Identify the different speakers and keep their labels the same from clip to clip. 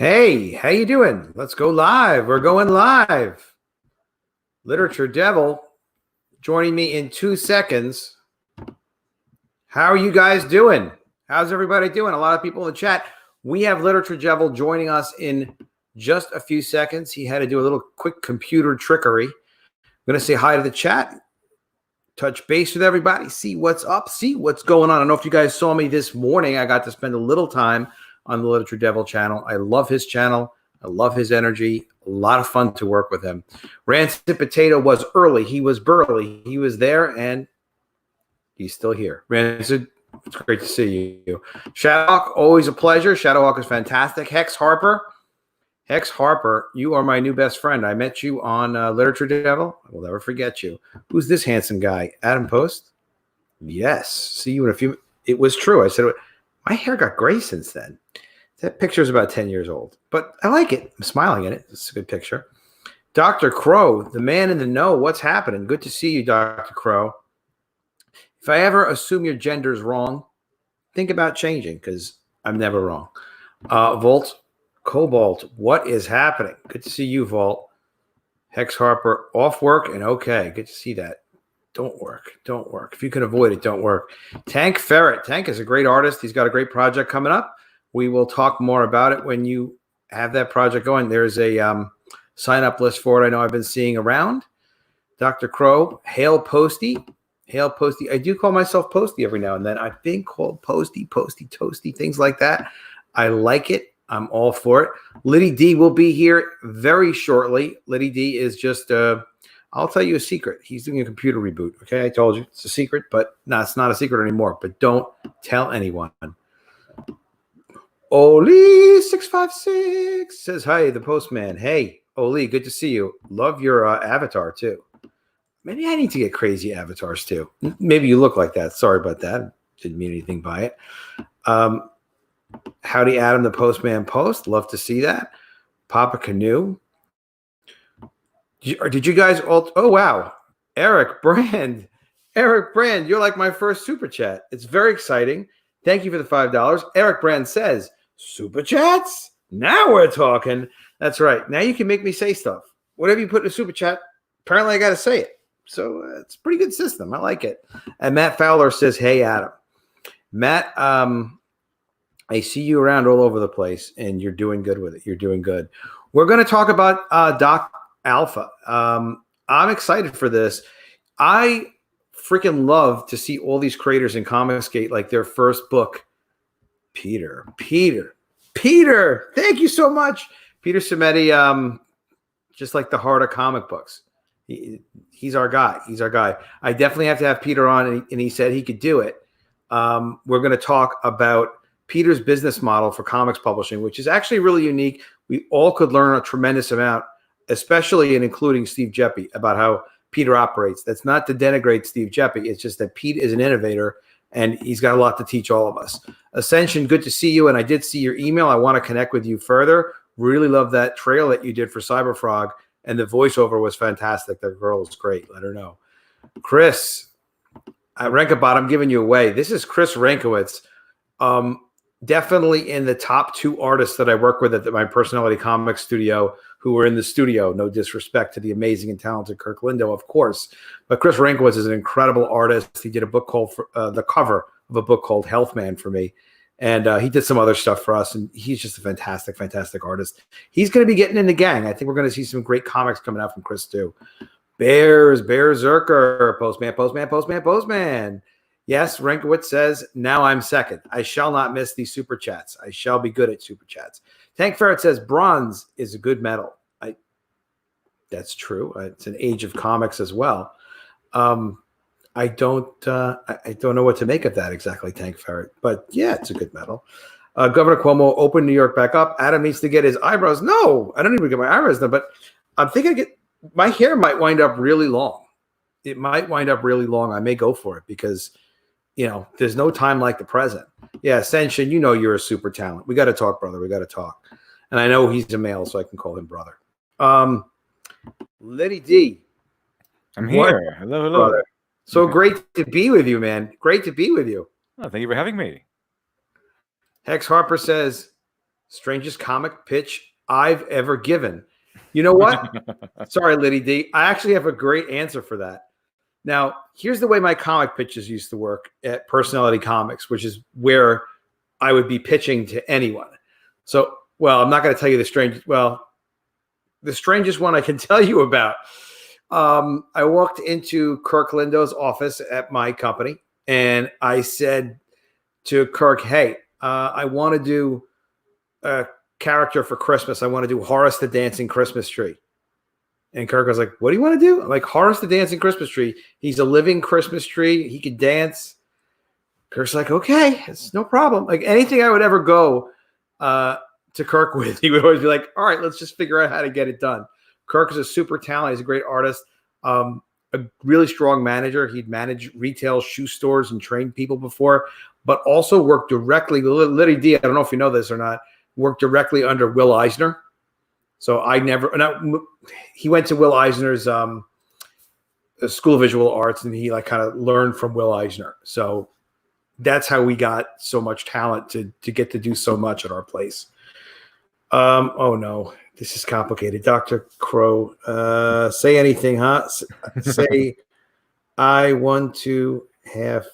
Speaker 1: Hey, how you doing? Let's go live. We're going live. Literature Devil joining me in 2 seconds. How are you guys doing? How's everybody doing? A lot of people in the chat. We have Literature Devil joining us in just a few seconds. He had to do a little quick computer trickery. I'm going to say hi to the chat, touch base with everybody, see what's up, see what's going on. I don't know if you guys saw me this morning. I got to spend a little time on the Literature Devil channel. I love his channel. I love his energy. A lot of fun to work with him. Rancid Potato was early. He was burly. He was there, and he's still here. Rancid, it's great to see you. Shadowhawk, always a pleasure. Shadowhawk is fantastic. Hex Harper. Hex Harper, you are my new best friend. I met you on Literature Devil. I will never forget you. Who's this handsome guy? Adam Post? Yes. See you in a few. It was true. I said, my hair got gray since then. That picture is about 10 years old, but I like it. I'm smiling at it. It's a good picture. Dr. Crow, the man in the know. What's happening? Good to see you, Dr. Crow. If I ever assume your gender is wrong, think about changing because I'm never wrong. Volt, Cobalt, what is happening? Good to see you, Volt. Hex Harper, off work and okay. Good to see that. Don't work. Don't work. If you can avoid it, don't work. Tank Ferret. Tank is a great artist. He's got a great project coming up. We will talk more about it when you have that project going. There's a sign-up list for it I know I've been seeing around. Dr. Crow, Hail Posty. Hail Posty. I do call myself Posty every now and then. I've been called Posty, Toasty, things like that. I like it. I'm all for it. Liddy D will be here very shortly. Liddy D is just, I'll tell you a secret. He's doing a computer reboot. Okay, I told you it's a secret, but no, it's not a secret anymore. But don't tell anyone. Oli656 says, hi, the postman. Hey, Oli, good to see you. Love your avatar, too. Maybe I need to get crazy avatars, too. Maybe you look like that. Sorry about that. Didn't mean anything by it. Howdy, Adam, the postman post. Love to see that. Papa Canoe. Did you guys all? Oh, wow. Eric Brand. Eric Brand, you're like my first super chat. It's very exciting. Thank you for the $5. Eric Brand says, super chats? Now we're talking. That's right. Now you can make me say stuff. Whatever you put in a super chat, apparently I got to say it. So it's a pretty good system. I like it. And Matt Fowler says, hey, Adam. Matt, I see you around all over the place, and you're doing good with it. You're doing good. We're going to talk about Doc Alpha. I'm excited for this. I freaking love to see all these creators in Comicsgate, like their first book. Peter, thank you so much. Peter Simeti, just like the heart of comic books. He's our guy. He's our guy. I definitely have to have Peter on, and he said he could do it. We're going to talk about Peter's business model for comics publishing, which is actually really unique. We all could learn a tremendous amount, especially and including Steve Geppi, about how Peter operates. That's not to denigrate Steve Geppi. It's just that Pete is an innovator, and he's got a lot to teach all of us. Ascension, good to see you, and I did see your email. I want to connect with you further. Really love that trail that you did for Cyberfrog, and the voiceover was fantastic. That girl is great. Let her know. Chris, Rankabot, I'm giving you away. This is Chris Rankowitz. Definitely in the top 2 artists that I work with at my Personality Comics studio who were in the studio. No disrespect to the amazing and talented Kirk Lindo, of course. But Chris Rankowitz is an incredible artist. He did a book called, the cover of a book called Health Man for me. And he did some other stuff for us. And he's just a fantastic, fantastic artist. He's going to be getting in the gang. I think we're going to see some great comics coming out from Chris, too. Bear Zerker, Postman. Yes, Rankowitz says, now I'm second. I shall not miss these super chats. I shall be good at super chats. Tank Ferret says, bronze is a good metal. That's true. It's an age of comics as well. I don't know what to make of that exactly, Tank Ferret. But yeah, it's a good metal. Governor Cuomo opened New York back up. Adam needs to get his eyebrows. No, I don't even get my eyebrows done. But I'm thinking my hair might wind up really long. It might wind up really long. I may go for it because, there's no time like the present. Yeah, Ascension, you're a super talent. We got to talk, brother. We got to talk. And I know he's a male, so I can call him brother. Liddy D.
Speaker 2: I'm here. Hello.
Speaker 1: Brother. So great to be with you, man. Great to be with you.
Speaker 2: Oh, thank you for having me.
Speaker 1: Hex Harper says, Strangest comic pitch I've ever given. You know what? Sorry, Liddy D. I actually have a great answer for that. Now, here's the way my comic pitches used to work at Personality Comics, which is where I would be pitching to anyone. So, well, I'm not going to tell you the strangest one I can tell you about. I walked into Kirk Lindo's office at my company, and I said to Kirk, hey, I want to do a character for Christmas. I want to do Horace the Dancing Christmas Tree. And Kirk was like, what do you want to do? I'm like, Horace the Dancing Christmas Tree. He's a living Christmas tree. He could dance. Kirk's like, okay, it's no problem. Like anything I would ever go to Kirk with, he would always be like, all right, let's just figure out how to get it done. Kirk is a super talent. He's a great artist, a really strong manager. He'd managed retail shoe stores and trained people before, but also worked directly. Liddy D, I don't know if you know this or not, worked directly under Will Eisner. So he went to Will Eisner's School of Visual Arts, and he like kind of learned from Will Eisner. So that's how we got so much talent to get to do so much at our place. Oh no, this is complicated. Dr. Crow, say anything, huh? Say, I want to have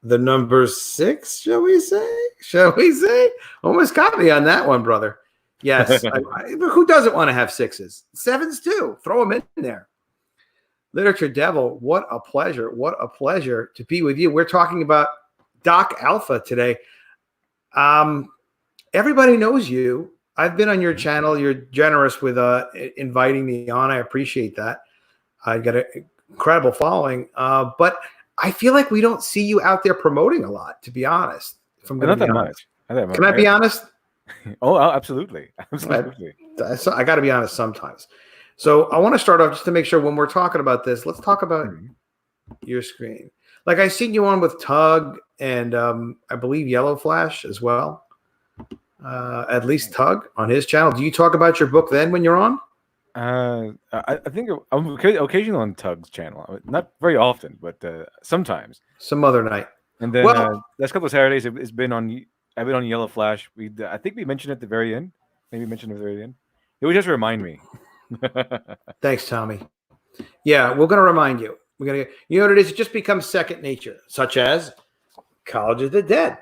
Speaker 1: the number 6, shall we say? Almost got me on that one, brother. Yes. Who doesn't want to have 6s? 7s too. Throw them in there. Literature Devil, what a pleasure. What a pleasure to be with you. We're talking about Doc Alpha today. Everybody knows you. I've been on your channel. You're generous with inviting me on. I appreciate that. I got an incredible following. But I feel like we don't see you out there promoting a lot, to be honest. If I'm going to be honest. Can I be honest?
Speaker 2: Oh, absolutely. Absolutely.
Speaker 1: I got to be honest sometimes. So I want to start off just to make sure when we're talking about this, let's talk about your screen. Like I seen you on with Tug and I believe Yellow Flash as well. At least Tug on his channel. Do you talk about your book then when you're on?
Speaker 2: I think I'm occasionally on Tug's channel. Not very often, but sometimes.
Speaker 1: Some other night.
Speaker 2: And then last couple of Saturdays, I've been on Yellow Flash. I think we mentioned it at the very end. Maybe mentioned it at the very end. It would just remind me.
Speaker 1: Thanks, Tommy. Yeah, we're going to remind you. You know what it is? It just becomes second nature, such as College of the Dead.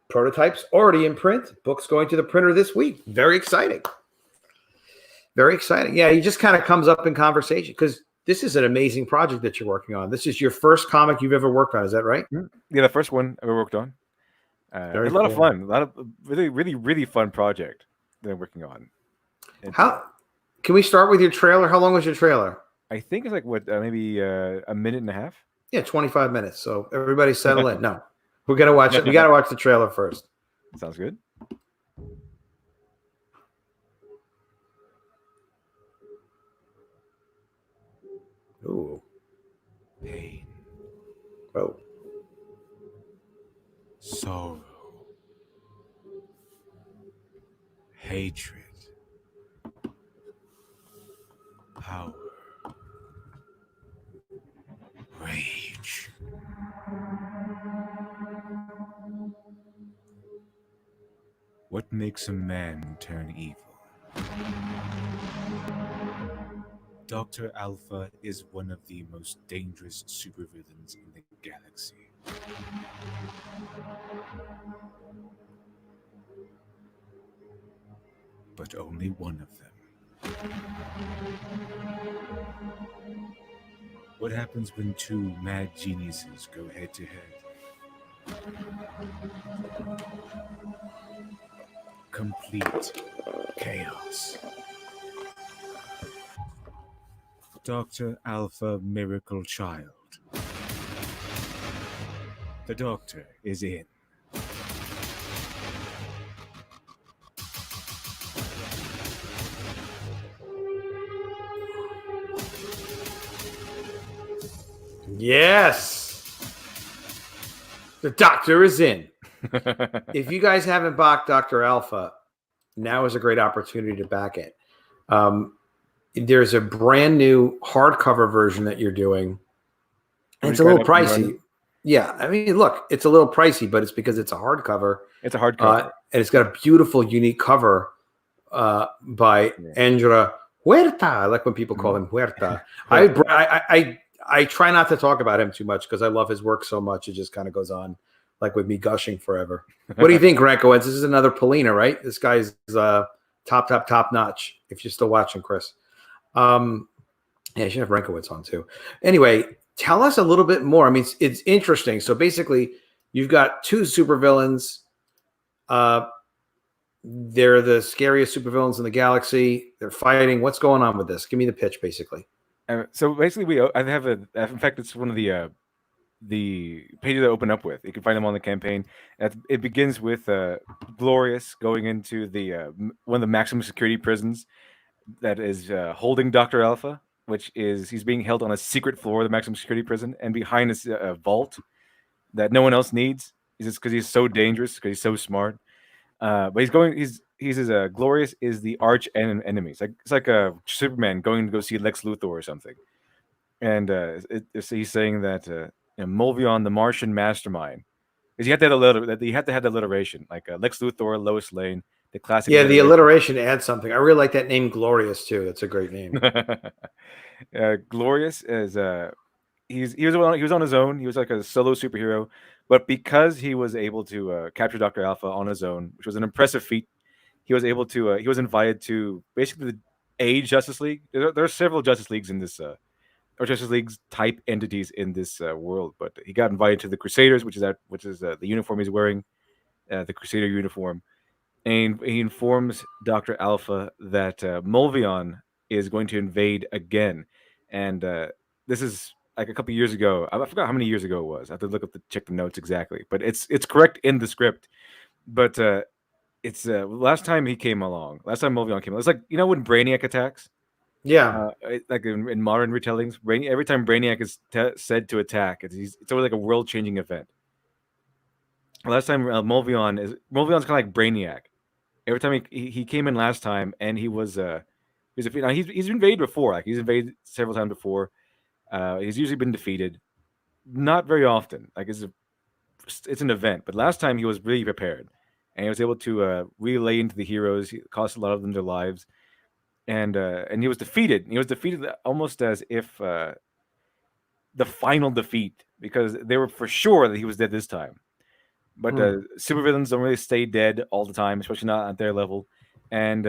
Speaker 1: Prototypes already in print. Books going to the printer this week. Very exciting. Very exciting. Yeah, he just kind of comes up in conversation because this is an amazing project that you're working on. This is your first comic you've ever worked on. Is that right?
Speaker 2: Yeah, the first one I ever worked on. It was a lot of fun. A lot of really, really, really fun project that I'm working on.
Speaker 1: Can we start with your trailer? How long was your trailer?
Speaker 2: I think it's like maybe a minute and a half.
Speaker 1: Yeah, 25 minutes. So everybody settle in. No, we're gonna watch it. We got to watch the trailer first.
Speaker 2: Sounds good.
Speaker 1: Ooh,
Speaker 3: pain,
Speaker 1: oh,
Speaker 3: sorrow, hatred, power, rage. What makes a man turn evil? Dr. Alpha is one of the most dangerous supervillains in the galaxy. But only one of them. What happens when two mad geniuses go head to head? Complete chaos. Dr. Alpha Miracle Child. The doctor is in.
Speaker 1: yes, the doctor is in. If you guys haven't backed Dr. Alpha, now is a great opportunity to back it. There's a brand new hardcover version that you're doing. And it's a little pricey. Yeah. I mean, look, it's a little pricey, but it's because it's a hardcover.
Speaker 2: It's a hardcover.
Speaker 1: and it's got a beautiful, unique cover by Andra Huerta. I like when people call him Huerta. I try not to talk about him too much because I love his work so much. It just kind of goes on like with me gushing forever. What do you think, Rankowitz? This is another Polina, right? This guy's top notch. If you're still watching, Chris. Yeah, you should have Rankowitz on too. Anyway, tell us a little bit more. I mean, it's interesting. So basically, you've got two supervillains. They're the scariest supervillains in the galaxy. They're fighting. What's going on with this? Give me the pitch, basically.
Speaker 2: So basically, I have in fact, it's one of the pages that I open up with. You can find them on the campaign. It begins with Glorious going into one of the maximum security prisons that is holding Dr. Alpha, which is he's being held on a secret floor of the maximum security prison, and behind this vault that no one else needs. Is just because he's so dangerous, because he's so smart. But he's as Glorious is the arch enemy. It's like a Superman going to go see Lex Luthor or something, and he's saying that Mulvion, the Martian mastermind, because you have to have the alliteration, like Lex Luthor, Lois Lane, the classic.
Speaker 1: Yeah, the alliteration adds something. I really like that name, Glorious, too. That's a great name.
Speaker 2: Glorious is he was on his own. He was like a solo superhero, but because he was able to capture Dr. Alpha on his own, which was an impressive feat, he was able to. He was invited to basically the Age Justice League. There are several Justice Leagues in this, or Justice League's type entities in this world, but he got invited to the Crusaders, which is the uniform he's wearing, the Crusader uniform, and he informs Dr. Alpha that Mulvion is going to invade again, and this is like a couple years ago. I forgot how many years ago it was. I have to look up check the notes exactly, but it's correct in the script. But it's last time he came along. Last time Mulvion came along, it's like when Brainiac attacks.
Speaker 1: Yeah,
Speaker 2: like in modern retellings, every time Brainiac is said to attack, it's always like a world-changing event. Last time Mulvion's kind of like Brainiac. Every time he came in last time, and he's invaded before. Like he's invaded several times before. He's usually been defeated, not very often. Like it's an event, but last time he was really prepared, and he was able to relay into the heroes. He cost a lot of them their lives. And he was defeated. He was defeated almost as if the final defeat, because they were for sure that he was dead this time. But supervillains don't really stay dead all the time, especially not at their level. And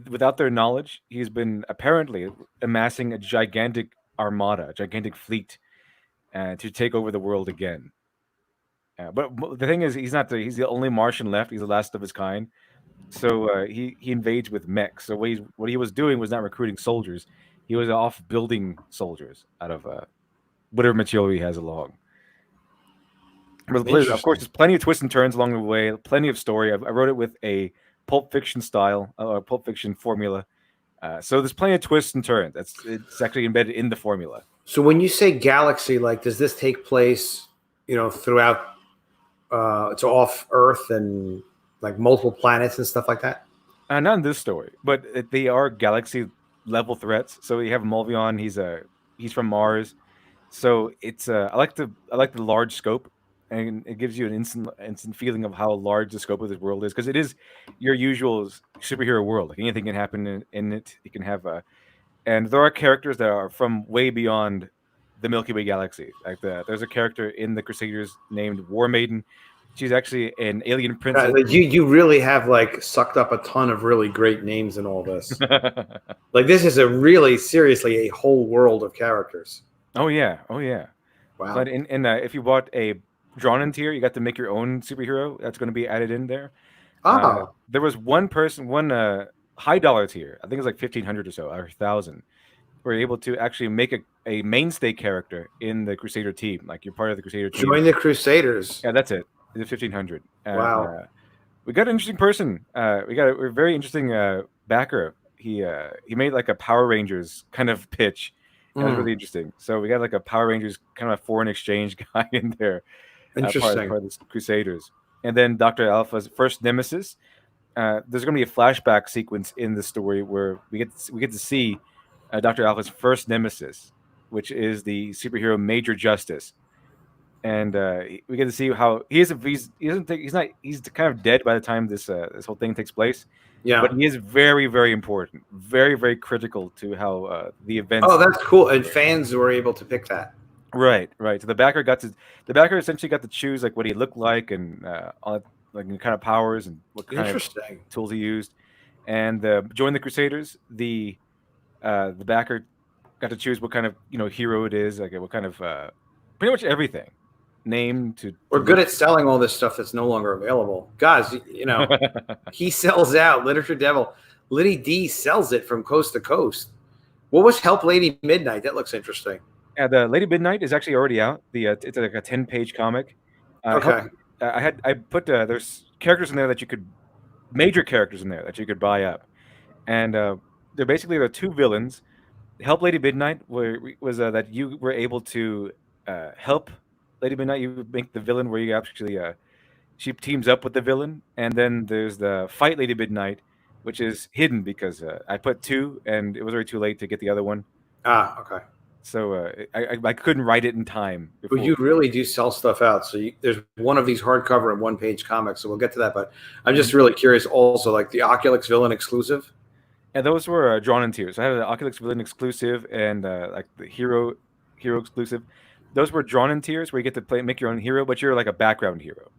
Speaker 2: without their knowledge, he's been apparently amassing a gigantic armada, a gigantic fleet, to take over the world again. But the thing is, he's the only Martian left. He's the last of his kind. So he invades with mechs. So what he was doing was not recruiting soldiers. He was off building soldiers out of whatever material he has along. But of course, there's plenty of twists and turns along the way. Plenty of story. I wrote it with a Pulp Fiction style, Pulp Fiction formula. So there's plenty of twists and turns. It's actually embedded in the formula.
Speaker 1: So when you say galaxy, like, does this take place, throughout? It's off Earth and like multiple planets and stuff like that?
Speaker 2: Not in this story, but they are galaxy level threats. So you have Mulvion. He's from Mars. So it's I like the large scope, and it gives you an instant feeling of how large the scope of this world is, because it is your usual superhero world. Like anything can happen in it. You can have and there are characters that are from way beyond the Milky Way galaxy. Like there's a character in the Crusaders named War Maiden. She's actually an alien princess.
Speaker 1: You really have like sucked up a ton of really great names in all this. Like this is seriously a whole world of characters.
Speaker 2: Oh yeah.
Speaker 1: Wow.
Speaker 2: But if you bought a drawn-in tier, you got to make your own superhero. That's going to be added in there.
Speaker 1: Oh.
Speaker 2: There was one high dollar tier. I think it was like 1,500 or so, or 1,000. Were able to actually make a mainstay character in the Crusader team. Like you're part of the Crusader team.
Speaker 1: Join the Crusaders.
Speaker 2: Yeah, that's it. It's 1,500.
Speaker 1: Wow.
Speaker 2: We got an interesting person. We got a very interesting backer. He made like a Power Rangers kind of pitch. It was really interesting. So we got like a Power Rangers kind of foreign exchange guy in there.
Speaker 1: Interesting.
Speaker 2: Part of the Crusaders. And then Dr. Alpha's first nemesis. There's going to be a flashback sequence in the story where we get to see Dr. Alpha's first nemesis, which is the superhero Major Justice. and we get to see how he's he's kind of dead by the time this whole thing takes place.
Speaker 1: Yeah.
Speaker 2: But he is very, very important, very, very critical to how the events.
Speaker 1: Oh, that's cool. And fans were able to pick that.
Speaker 2: Right, right. So the backer essentially got to choose like what he looked like and all that, like the kind of powers and what kind of
Speaker 1: Interesting.
Speaker 2: tools he used. And join the Crusaders. The backer got to choose what kind of hero it is, like what kind of pretty much everything. Name to
Speaker 1: We're good at selling all this stuff that's no longer available. Guys, he sells out. Literature Devil. Liddy D sells it from coast to coast. What was Help Lady Midnight? That looks interesting.
Speaker 2: Yeah, the Lady Midnight is actually already out. It's like a 10-page comic.
Speaker 1: Okay.
Speaker 2: I put there's characters in there that you could major characters in there that you could buy up, and they're basically the two villains. Help Lady Midnight was that you were able to help Lady Midnight. You make the villain where you actually she teams up with the villain, and then there's the Fight Lady Midnight, which is hidden because I put two, and it was already too late to get the other one.
Speaker 1: Okay.
Speaker 2: So I couldn't write it in time.
Speaker 1: But you really do sell stuff out. So there's one of these hardcover and one-page comics. So we'll get to that. But I'm just really curious also, like the Oculus villain exclusive.
Speaker 2: And those were drawn in tiers. I had an Oculus villain exclusive and like the hero exclusive. Those were drawn in tiers where you get to make your own hero, but you're like a background hero.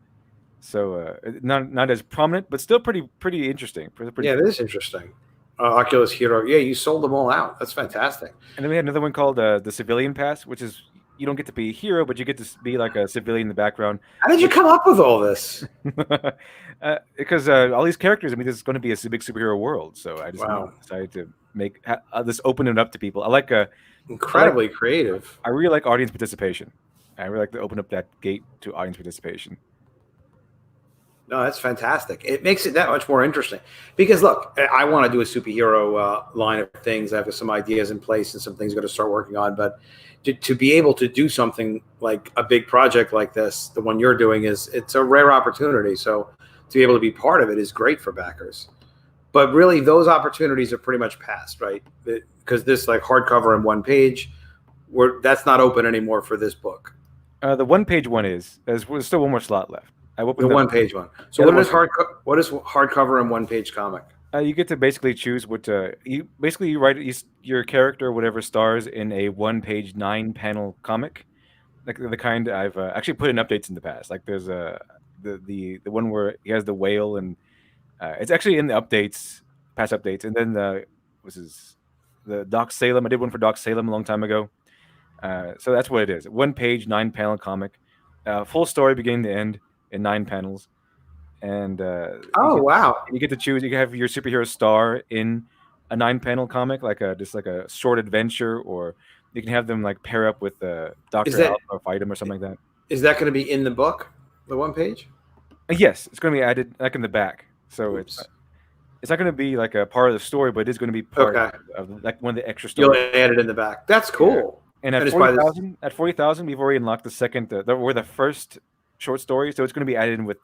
Speaker 2: So not as prominent, but still pretty interesting.
Speaker 1: Yeah, it is interesting. Oculus Hero. Yeah, you sold them all out. That's fantastic.
Speaker 2: And then we had another one called the Civilian Pass, which is you don't get to be a hero, but you get to be like a civilian in the background.
Speaker 1: How did you come up with all this?
Speaker 2: Because all these characters, I mean, this is going to be a big superhero world. So I just decided to make this open it up to people. I like
Speaker 1: incredibly creative.
Speaker 2: I really like audience participation. I really like to open up that gate to audience participation.
Speaker 1: No, that's fantastic. It makes it that much more interesting because look, I want to do a superhero line of things. I have some ideas in place and some things I'm going to start working on. But to be able to do something like a big project like this, the one you're doing, it's a rare opportunity. So to be able to be part of it is great for backers. But really, those opportunities are pretty much past, right? Because this like hardcover and one page, that's not open anymore for this book.
Speaker 2: The one-page one is. There's still one more slot left.
Speaker 1: The one-page one. So what is hardcover and one-page comic?
Speaker 2: You get to basically choose what you write your character or whatever stars in a one-page 9-panel comic, like the kind I've actually put in updates in the past. Like there's the one where he has the whale, and it's actually in the past updates. And then the Doc Salem. I did one for Doc Salem a long time ago. So that's what it is. One-page 9-panel comic, full story beginning to end in 9 panels. And you get to choose. You can have your superhero star in a 9-panel comic, like just like a short adventure, or you can have them like pair up with Dr. Alpha or fight him or something like that.
Speaker 1: Is that going to be in the book, the one page?
Speaker 2: Yes, it's going to be added like in the back. So it's not going to be like a part of the story, but it is going to be part of like one of the extra stories.
Speaker 1: You'll add it in the back. That's cool.
Speaker 2: Yeah. And at 40,000, we've already unlocked the second. We're the first short story, so it's going to be added in with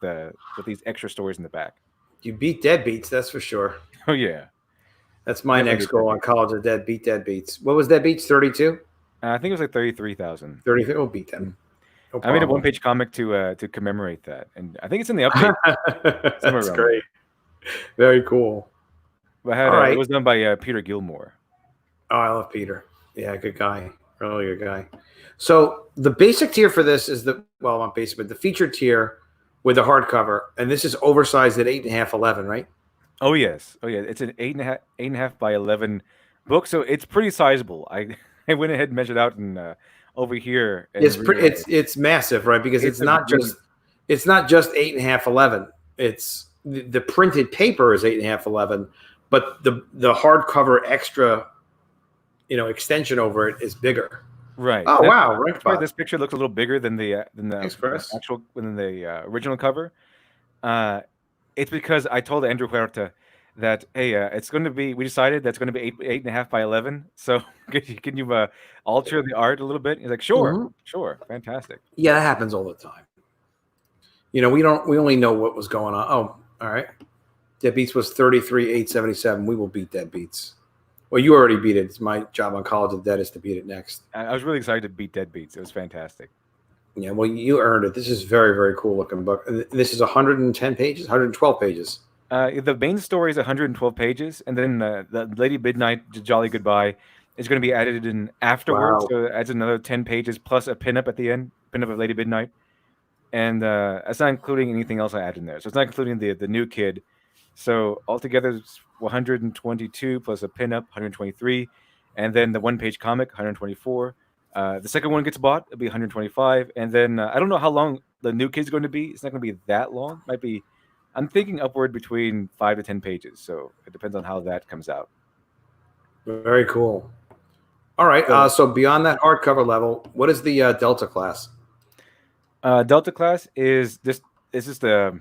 Speaker 2: these extra stories in the back.
Speaker 1: You beat Deadbeats, that's for sure.
Speaker 2: Oh yeah,
Speaker 1: that's my next goal on College of Dead. Beat Deadbeats. What was Deadbeats? 32?
Speaker 2: I think it was like 33,000.
Speaker 1: 33. We'll beat them.
Speaker 2: No, I made a one-page comic to commemorate that, and I think it's in the update.
Speaker 1: That's great. Very cool.
Speaker 2: But it was done by Peter Gilmore.
Speaker 1: Oh, I love Peter. Yeah, good guy. Really good guy. So the basic tier for this is not basic, but the featured tier with the hardcover, and this is oversized at 8.5, 11, right?
Speaker 2: Oh yes, It's an 8.5 by 11 book, so it's pretty sizable. I went ahead and measured out and over here. And
Speaker 1: it's massive, right? Because it's not just 8.5, 11. It's the printed paper is 8.5, 11, but the hardcover extra, extension over it is bigger.
Speaker 2: Right.
Speaker 1: Oh wow!
Speaker 2: That's why this picture looks a little bigger than the original cover. It's because I told Andrew Huerta that it's going to be. We decided that's going to be 8.5 by 11. So can you alter the art a little bit? He's like, sure, fantastic.
Speaker 1: Yeah, that happens all the time. We only know what was going on. Oh, all right. Deadbeats was 33,877. We will beat Deadbeats. Well, you already beat it. It's my job on College of Dead is to beat it next.
Speaker 2: I was really excited to beat Deadbeats. It was fantastic.
Speaker 1: Yeah, well, you earned it. This is very, very cool looking book. And this is 110 pages, 112 pages.
Speaker 2: The main story is 112 pages, and then the Lady Midnight Jolly Goodbye is going to be added in afterwards.
Speaker 1: Wow.
Speaker 2: So it adds another 10 pages plus a pinup at the end, pinup of Lady Midnight, and that's not including anything else I add in there. So it's not including the new kid. So altogether, it's 122 plus a pinup, 123, and then the one-page comic, 124. The second one gets bought, it'll be 125, and then I don't know how long the new kid's going to be. It's not going to be that long. Might be. I'm thinking upward between 5 to 10 pages, so it depends on how that comes out.
Speaker 1: Very cool. All right. So beyond that hardcover level, what is the Delta class?
Speaker 2: Delta class is this. This is the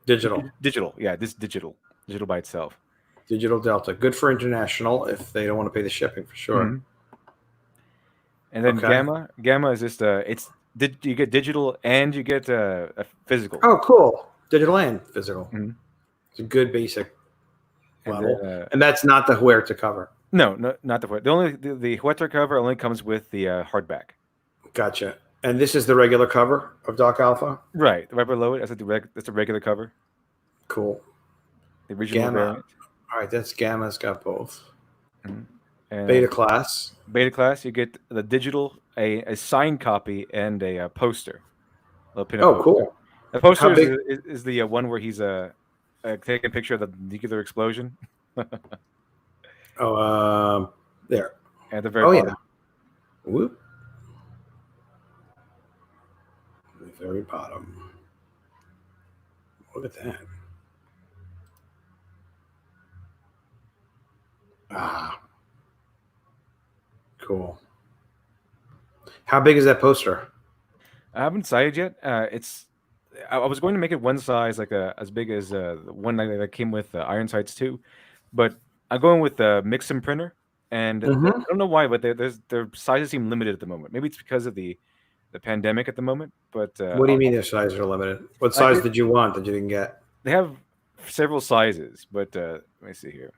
Speaker 1: Digital.
Speaker 2: Digital, yeah. This digital by itself.
Speaker 1: Digital Delta. Good for international if they don't want to pay the shipping for sure.
Speaker 2: Mhm. And then
Speaker 1: Okay.
Speaker 2: Gamma is just you get digital and you get a physical.
Speaker 1: Oh, cool. Digital and physical.
Speaker 2: Mhm.
Speaker 1: It's a good basic
Speaker 2: And
Speaker 1: level.
Speaker 2: then,
Speaker 1: And that's not the Huerta cover.
Speaker 2: no, not the the Huerta cover only comes with the hardback.
Speaker 1: Gotcha. And this is the regular cover of Doc Alpha?
Speaker 2: Right, right below it. That's the regular cover.
Speaker 1: Cool.
Speaker 2: The original
Speaker 1: Gamma.
Speaker 2: variant.
Speaker 1: All right, that's Gamma's got both.
Speaker 2: Mhm. And
Speaker 1: Beta class.
Speaker 2: Beta class, you get the digital, a signed copy, and a poster. A little pinup
Speaker 1: Oh,
Speaker 2: poster.
Speaker 1: cool.
Speaker 2: The poster
Speaker 1: How big?
Speaker 2: is the one where he's taking a picture of the nuclear explosion.
Speaker 1: Oh, there.
Speaker 2: At the very
Speaker 1: Oh,
Speaker 2: bottom.
Speaker 1: yeah. Whoop. The very bottom. Look at that. Ah. Cool. How big is that poster?
Speaker 2: I haven't decided yet. I was going to make it one size, like as big as the one that came with Ironsides 2, but I'm going with the Mixin printer, and I don't know why, but their sizes seem limited at the moment. Maybe it's because of the pandemic at the moment. But
Speaker 1: What do you mean their sizes are limited? What
Speaker 2: Like
Speaker 1: size did you want that you didn't get?
Speaker 2: they have several sizes, but let me see here.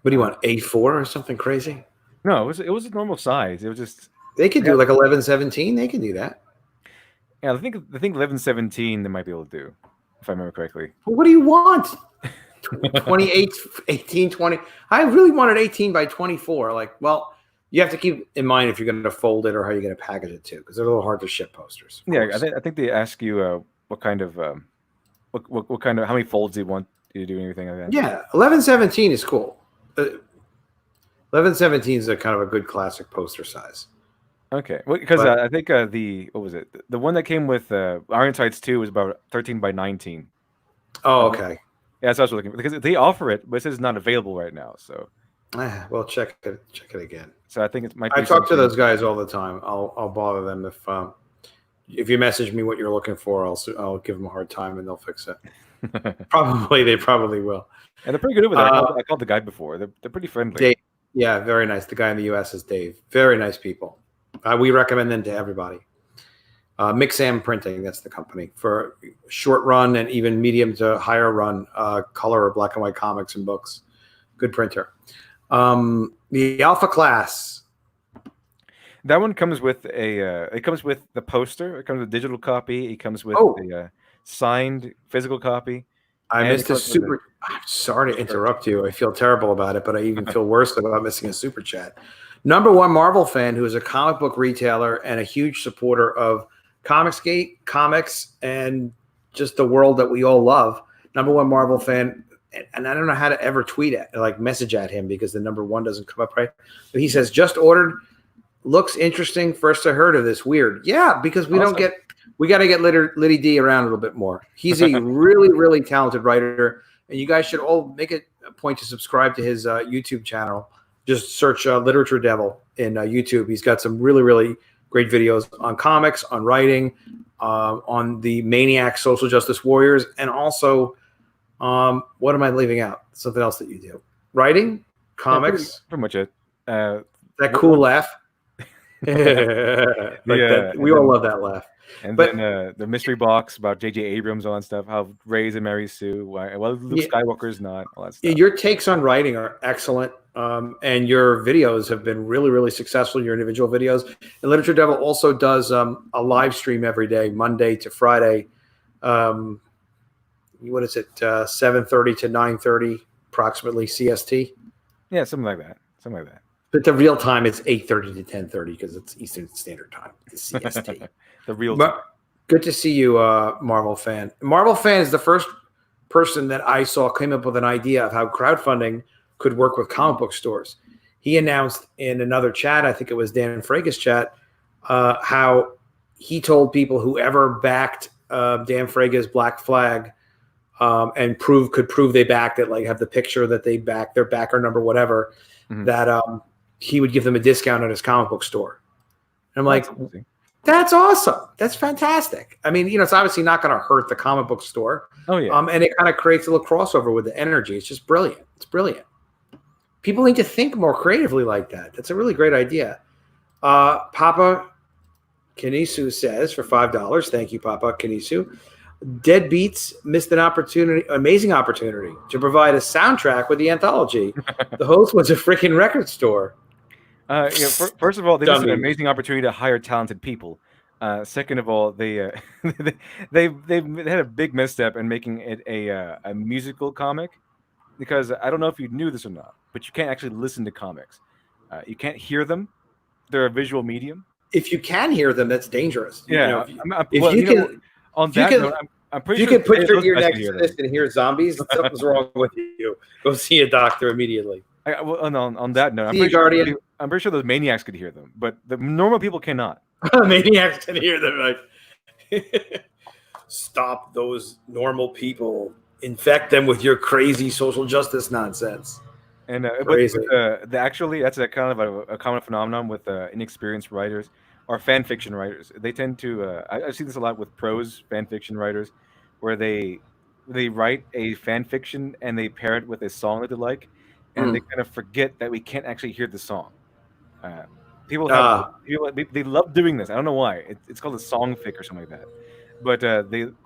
Speaker 1: What do you want? A4 or something crazy?
Speaker 2: No, it was a normal size. It was just
Speaker 1: They could do like 1117. They can do that.
Speaker 2: yeah. I think 1117 they might be able to do, if I remember correctly.
Speaker 1: Well, what do you want? 28, 18, 20. I really wanted 18 by 24. Like, well, you have to keep in mind if you're going to fold it or how you're going to package it too, because they're a little hard to ship posters.
Speaker 2: Yeah, I think they ask you what kind of what kind of how many folds do you want you to do anything like that.
Speaker 1: Yeah, 1117 is cool. 1117 is a kind of a good classic poster size.
Speaker 2: Okay, because
Speaker 1: But-
Speaker 2: I think what was it? The one that came with Ironsides 2 was about 13 by 19.
Speaker 1: Oh, okay.
Speaker 2: Yeah, that's what I was looking for, because they offer it, but it says it's not available right now. So
Speaker 1: Well, check it again.
Speaker 2: I think it might be
Speaker 1: I talk to
Speaker 2: something-
Speaker 1: those guys all the time. I'll bother them if you message me what you're looking for. I'll give them a hard time and they'll fix it. They probably will.
Speaker 2: And they're pretty good over there. I called the guy before. They're pretty friendly.
Speaker 1: Dave, yeah, very nice. The guy in the U.S. is Dave. Very nice people. We recommend them to everybody. Mixam Printing, that's the company for short run and even medium to higher run color or black and white comics and books. Good printer. The Alpha class.
Speaker 2: That one comes with it comes with the poster. It comes with a digital copy. It comes with a signed physical copy.
Speaker 1: I missed a super. I'm sorry to interrupt you. I feel terrible about it, but I even feel worse about missing a super chat. Number one Marvel fan who is a comic book retailer and a huge supporter of Comicsgate, comics, and just the world that we all love. Number one Marvel fan, and I don't know how to ever message at him because the number one doesn't come up right. But he says, just ordered. Looks interesting. First I heard of this. Weird. Yeah, because we got to get Liddy D around a little bit more. He's a really, really talented writer, and you guys should all make it a point to subscribe to his YouTube channel. Just search Literature Devil in YouTube. He's got some really, really great videos on comics, on writing, on the Maniac social justice warriors, and also, what am I leaving out? Something else that you do. Writing, comics.
Speaker 2: Pretty much it.
Speaker 1: That cool laugh. That. We all love that laugh.
Speaker 2: And then the mystery box about J.J. Abrams, all that stuff. How Rey's and Mary Sue. Luke Skywalker's not. All that stuff.
Speaker 1: Your takes on writing are excellent. And your videos have been really, really successful, your individual videos. And Literature Devil also does a live stream every day, Monday to Friday. What is it, 7:30 to 9:30, approximately CST?
Speaker 2: Yeah, something like that.
Speaker 1: But the real time is 8:30 to 10:30 because it's Eastern Standard Time, the CST.
Speaker 2: The real time.
Speaker 1: Good to see you, Marvel Fan. Marvel Fan is the first person that I saw came up with an idea of how crowdfunding could work with comic book stores. He announced in another chat, I think it was Dan Fraga's chat, how he told people whoever backed Dan Fraga's Black Flag and could prove they backed it, like have the picture that they backed, their backer number, whatever, that he would give them a discount at his comic book store. And I'm like, that's awesome. That's fantastic. I mean, it's obviously not going to hurt the comic book store.
Speaker 2: Oh, yeah.
Speaker 1: And it kind of creates a little crossover with the energy. It's just brilliant. It's brilliant. People need to think more creatively like that. That's a really great idea. Papa Kanisu says for $5, thank you, Papa Kanisu. Deadbeats missed an amazing opportunity to provide a soundtrack with the anthology. The host was a freaking record store.
Speaker 2: First of all, this is an amazing opportunity to hire talented people. Second of all, they had a big misstep in making it a musical comic, because I don't know if you knew this or not, but you can't actually listen to comics. You can't hear them; they're a visual medium.
Speaker 1: If you can hear them, that's dangerous.
Speaker 2: Yeah,
Speaker 1: I'm pretty sure you can put your ear next to this and hear zombies, something's wrong with you. Go see a doctor immediately.
Speaker 2: On that note, I'm pretty sure those maniacs could hear them, but the normal people cannot.
Speaker 1: Maniacs can hear them. Like, stop those normal people. Infect them with your crazy social justice nonsense.
Speaker 2: And actually, that's a kind of a common phenomenon with inexperienced writers or fan fiction writers. They tend to. I see this a lot with prose fan fiction writers, where they write a fan fiction and they pair it with a song that they like, and they kind of forget that we can't actually hear the song. People they love doing this. I don't know why. It's called a song fic or something like that. But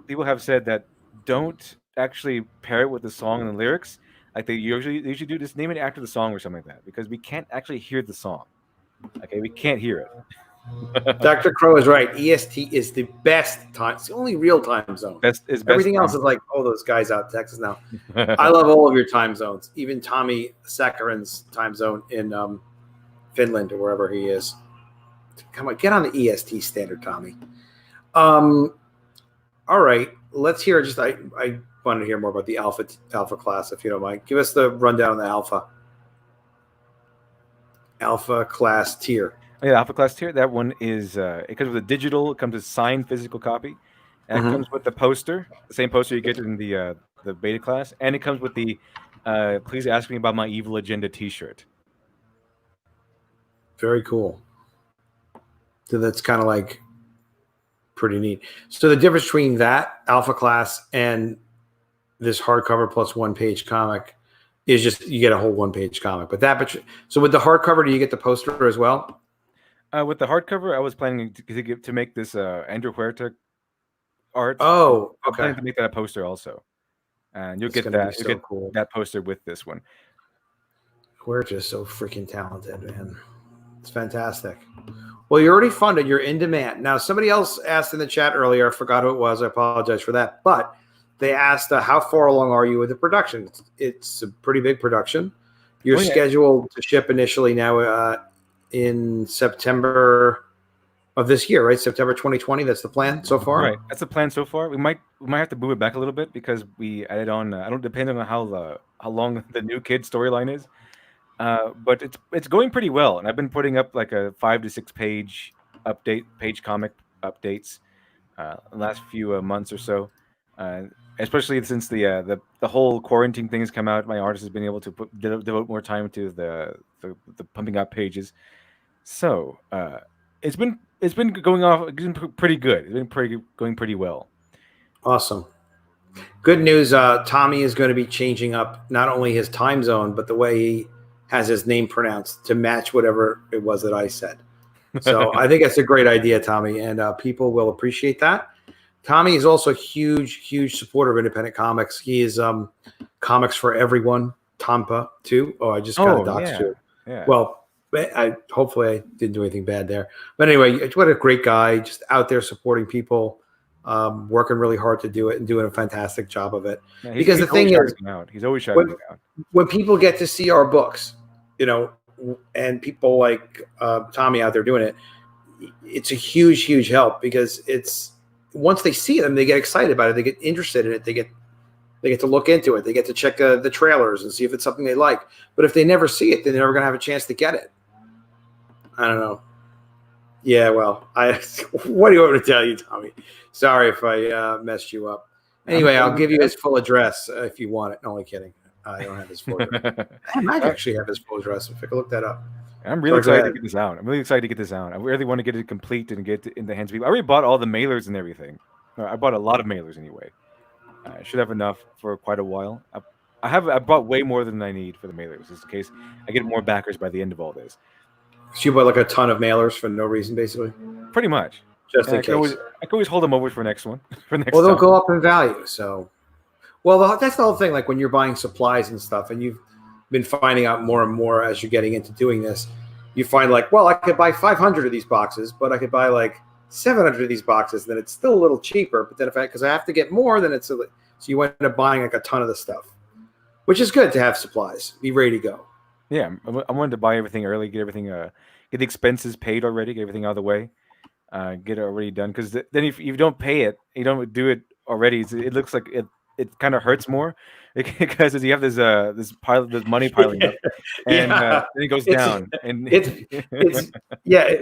Speaker 2: people have said that don't actually pair it with the song and the lyrics. Like they usually do, just name it after the song or something like that, because we can't actually hear the song. Okay, we can't hear it.
Speaker 1: Dr. Crow is right. EST is the best time. It's the only real time zone. Everything else is like, those guys out in Texas now. I love all of your time zones. Even Tommy Sakarin's time zone in Finland or wherever he is. Come on, get on the EST standard, Tommy. All right, let's hear. I wanted to hear more about the alpha class, if you don't mind. Give us the rundown on the alpha class tier.
Speaker 2: Oh, yeah, alpha class tier. That one is it comes with a digital. It comes with a signed physical copy, and it comes with the poster, the same poster you get in the beta class, and it comes with the "Please Ask Me About My Evil Agenda" T-shirt.
Speaker 1: Very cool. So that's kind of like pretty neat. So the difference between that alpha class and this hardcover plus one-page comic is just you get a whole one-page comic. So with the hardcover, do you get the poster as well?
Speaker 2: With the hardcover, I was planning to make this Andrew Huerta art.
Speaker 1: Oh, okay.
Speaker 2: I'm planning to make that a poster also, and you'll get that. You'll get cool. That poster with this one.
Speaker 1: Huerta is so freaking talented, man. It's fantastic. Well, you're already funded. You're in demand. Now, somebody else asked in the chat earlier. I forgot who it was. I apologize for that. But they asked, how far along are you with the production? It's a pretty big production. You're scheduled to ship initially now in September of this year, right? September 2020. That's the plan so far.
Speaker 2: Right. That's the plan so far. We might have to move it back a little bit because we added on. I don't depend on how long the new kid storyline is. But it's going pretty well, and I've been putting up like a 5 to 6 page comic updates the last few months or so. Especially since the whole quarantine thing has come out, my artist has been able to devote more time to the pumping out pages. So it's been going pretty good. It's been going pretty well.
Speaker 1: Awesome. Good news. Tommy is going to be changing up not only his time zone, but the way he has his name pronounced to match whatever it was that I said. So I think that's a great idea, Tommy, and people will appreciate that. Tommy is also a huge supporter of independent comics. He is Comics for Everyone Tampa too. Oh, I just got a docs
Speaker 2: yeah,
Speaker 1: too.
Speaker 2: yeah.
Speaker 1: Well, hopefully I didn't do anything bad there. But anyway, what a great guy, just out there supporting people, working really hard to do it and doing a fantastic job of it.
Speaker 2: Yeah,
Speaker 1: Because the thing is,
Speaker 2: he's always shouting it out.
Speaker 1: when people get to see our books, and people like Tommy out there doing it, it's a huge, huge help because it's once they see them, they get excited about it. They get interested in it. They get to look into it. They get to check the trailers and see if it's something they like. But if they never see it, then they're never going to have a chance to get it. I don't know. Yeah, well, what do you want me to tell you, Tommy? Sorry if I messed you up. Anyway, I'll give you his full address if you want it. No, only kidding. I don't have his full address. I might actually have his full address. If I could look that up.
Speaker 2: I'm really excited to get this out. I'm really excited to get this out. I really want to get it complete and get it in the hands of people. I already bought all the mailers and everything. I bought a lot of mailers anyway. I should have enough for quite a while. I bought way more than I need for the mailers, just in case I get more backers by the end of all this.
Speaker 1: So you bought like a ton of mailers for no reason, basically.
Speaker 2: Pretty much.
Speaker 1: Just in case.
Speaker 2: I can always hold them over for next one.
Speaker 1: Well, they'll go up in value. So, well, that's the whole thing. Like when you're buying supplies and stuff, and you've been finding out more and more as you're getting into doing this, you find like, well, I could buy 500 of these boxes, but I could buy like 700 of these boxes. Then it's still a little cheaper. But then because I have to get more, then so you end up buying like a ton of the stuff, which is good to have supplies, be ready to go.
Speaker 2: Yeah, I wanted to buy everything early, get everything, get the expenses paid already, get everything out of the way, get it already done. Because then if you don't pay it, you don't do it already. It looks like it kind of hurts more because you have this money piling up, and then it goes down. And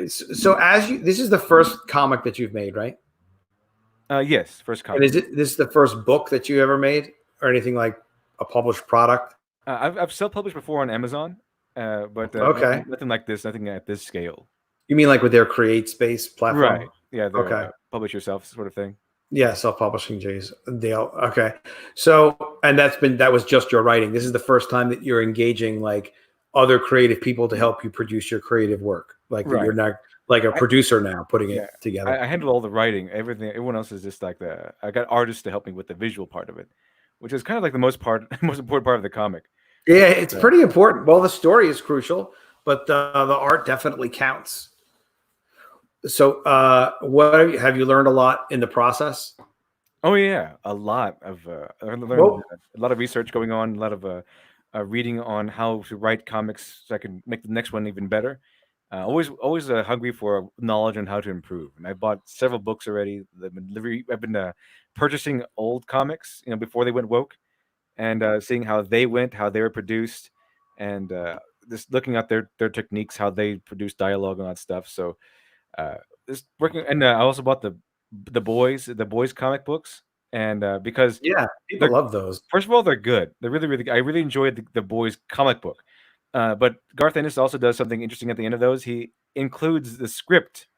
Speaker 1: So this is the first comic that you've made, right?
Speaker 2: Yes, first comic.
Speaker 1: And this is the first book that you ever made, or anything like a published product?
Speaker 2: I've self-published before on Amazon, but
Speaker 1: okay,
Speaker 2: nothing like this, nothing at this scale.
Speaker 1: You mean like with their Create Space platform?
Speaker 2: Right. Yeah.
Speaker 1: Okay.
Speaker 2: Publish yourself sort of thing.
Speaker 1: Yeah, self-publishing deal. Okay. So, and that was just your writing. This is the first time that you're engaging like other creative people to help you produce your creative work. Like right. You're not like a producer now putting it together.
Speaker 2: I handle all the writing, everything. Everyone else is just like I got artists to help me with the visual part of it, which is kind of like the most important part of the comic.
Speaker 1: Yeah, it's pretty important. Well, the story is crucial, but the art definitely counts. So, what have you learned a lot in the process?
Speaker 2: Oh yeah, a lot of I learned a lot of research going on, a lot of reading on how to write comics so I can make the next one even better. Always hungry for knowledge on how to improve. And I bought several books already. I've been purchasing old comics, before they went woke, and seeing how they were produced, and just looking at their techniques, how they produce dialogue and all that stuff. So. This working, and I also bought the boys comic books, and because
Speaker 1: people love those.
Speaker 2: First of all, they're good. They're really, really good. I really enjoyed the boys comic book. But Garth Ennis also does something interesting at the end of those. He includes the script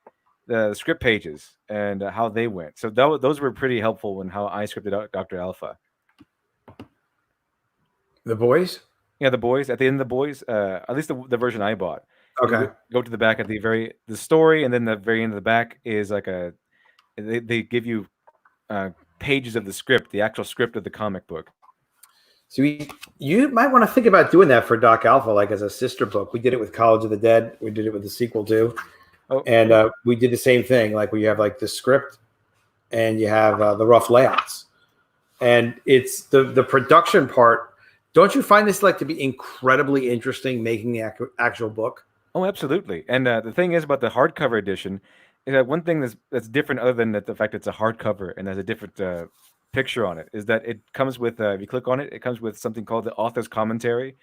Speaker 2: pages and how they went. So those were pretty helpful in how I scripted out Dr. Alpha.
Speaker 1: The boys?
Speaker 2: Yeah, the boys. At the end of the boys, at least the version I bought.
Speaker 1: Okay.
Speaker 2: Go to the back at the story, and then the very end of the back is like they give you pages of the script, the actual script of the comic book.
Speaker 1: So you might want to think about doing that for Doc Alpha, like as a sister book. We did it with College of the Dead. We did it with the sequel too, and we did the same thing. Like where you have like the script, and you have the rough layouts, and it's the production part. Don't you find this like to be incredibly interesting, making the actual book?
Speaker 2: Oh, absolutely. And the thing is about the hardcover edition is that one thing that's different, other than the fact it's a hardcover and has a different picture on it, is that it comes with, if you click on it, it comes with something called the author's commentary,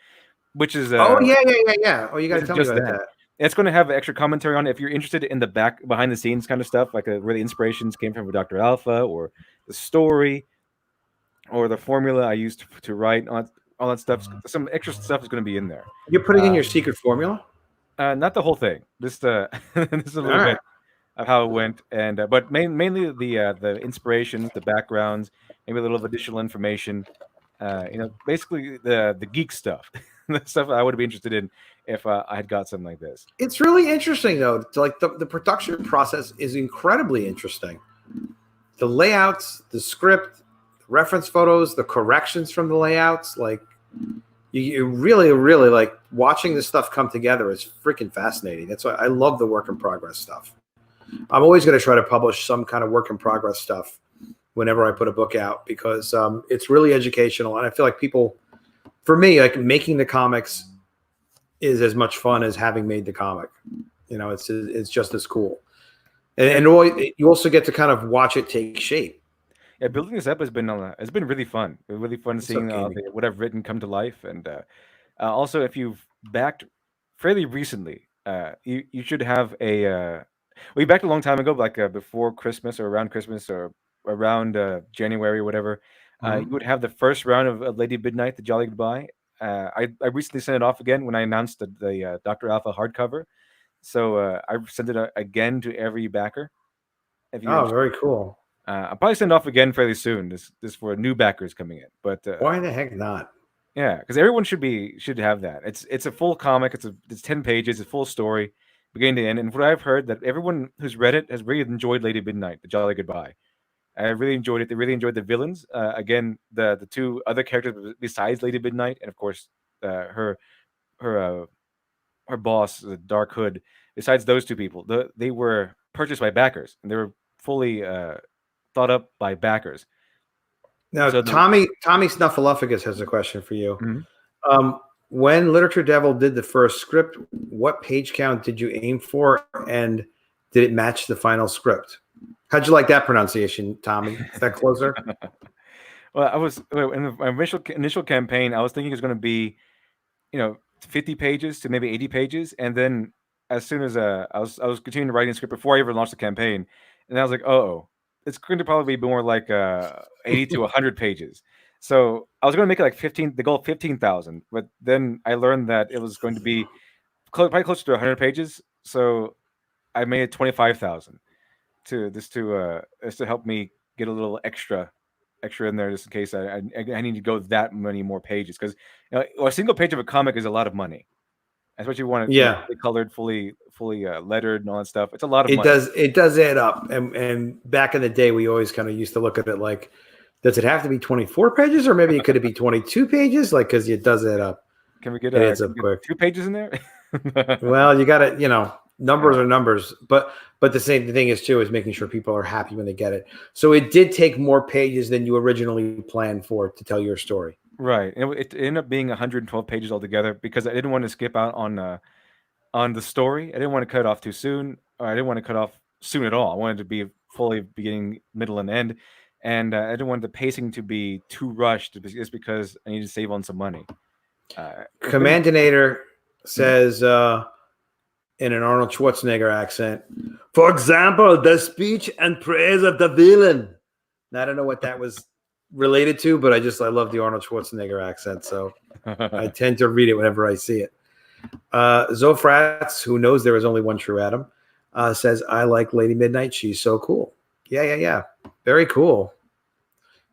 Speaker 2: which is
Speaker 1: Oh, you got to tell me about that.
Speaker 2: It's going to have extra commentary on it if you're interested in the back, behind the scenes kind of stuff, like where the inspirations came from with Dr. Alpha, or the story, or the formula I used to write, all that stuff. Some extra stuff is going to be in there.
Speaker 1: You're putting in your secret formula?
Speaker 2: Not the whole thing. Just a little bit of how it went, and but mainly the inspirations, the backgrounds, maybe a little of additional information. Basically the geek stuff, the stuff I would be interested in if I had got something like this.
Speaker 1: It's really interesting though. Like the production process is incredibly interesting. The layouts, the script, the reference photos, the corrections from the layouts, like you really, really like watching this stuff come together is freaking fascinating. That's why I love the work in progress stuff. I'm always going to try to publish some kind of work in progress stuff whenever I put a book out because it's really educational. And I feel like people, for me, like making the comics is as much fun as having made the comic. You know, it's just as cool. And you also get to kind of watch it take shape.
Speaker 2: Yeah, building this up has been it's been really fun. It's really fun seeing what I've written come to life. And also, if you've backed fairly recently, you should have a. We backed a long time ago, like before Christmas or around Christmas or around January or whatever. You would have the first round of Lady Midnight, the Jolly Goodbye. I recently sent it off again when I announced the Dr. Alpha hardcover. So I sent it again to every backer.
Speaker 1: Oh, very cool.
Speaker 2: I'll probably send it off again fairly soon. This for new backers coming in. But
Speaker 1: why the heck not?
Speaker 2: Yeah, because everyone should have that. It's a full comic. It's 10 pages. It's a full story, beginning to end. And what I've heard that everyone who's read it has really enjoyed Lady Midnight, the Jolly Goodbye. I really enjoyed it. They really enjoyed the villains. Again, the two other characters besides Lady Midnight, and of course, her boss, the Dark Hood. Besides those two people, they were purchased by backers, and they were fully thought up by backers.
Speaker 1: Now, so Tommy Snuffleupagus has a question for you. Mm-hmm. When Literature Devil did the first script, what page count did you aim for, and did it match the final script? How'd you like that pronunciation, Tommy? Is that closer?
Speaker 2: Well, I was in my initial campaign. I was thinking it was going to be, 50 pages to maybe 80 pages, and then as soon as I was continuing to write the script before I ever launched the campaign, and I was like, oh, it's going to probably be more like 80 to 100 pages. So I was going to make it like 15, the goal of 15,000, but then I learned that it was going to be probably closer to 100 pages. So I made it 25,000 to help me get a little extra in there just in case I need to go that many more pages, because a single page of a comic is a lot of money. Especially when it's fully colored, fully lettered, and all that stuff. It's a lot of money.
Speaker 1: It does add up. And back in the day, we always kind of used to look at it like, does it have to be 24 pages, or maybe it could be 22 pages? Like, because it does add up.
Speaker 2: Can we get,
Speaker 1: adds up quick.
Speaker 2: 2 pages in there?
Speaker 1: Well, you got to, numbers are numbers, but the same thing is making sure people are happy when they get it. So it did take more pages than you originally planned for to tell your story.
Speaker 2: Right. It ended up being 112 pages altogether because I didn't want to skip out on the story. I didn't want to cut it off too soon, or I didn't want to cut off soon at all. I wanted to be fully beginning, middle, and end. And I didn't want the pacing to be too rushed just because I need to save on some money.
Speaker 1: Commandinator says in an Arnold Schwarzenegger accent, for example, the speech and praise of the villain. Now, I don't know what that was related to, but I love the Arnold Schwarzenegger accent, so I tend to read it whenever I see it. Zofrats, who knows there is only one true Adam, says, I like Lady Midnight. She's so cool. Yeah. Very cool.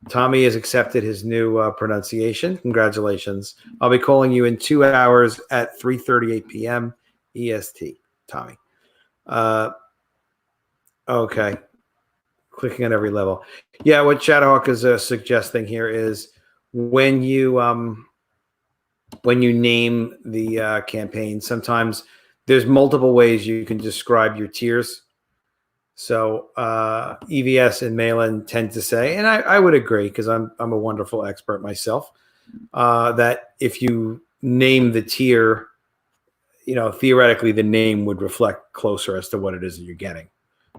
Speaker 1: Tommy has accepted his new pronunciation. Congratulations. I'll be calling you in 2 hours at 3:38 p.m. EST, Tommy. Okay. Clicking on every level. Yeah, what Shadowhawk is suggesting here is when you name the campaign, sometimes there's multiple ways you can describe your tiers. So EVS and Malin tend to say, and I would agree because I'm a wonderful expert myself, that if you name the tier, theoretically the name would reflect closer as to what it is that you're getting,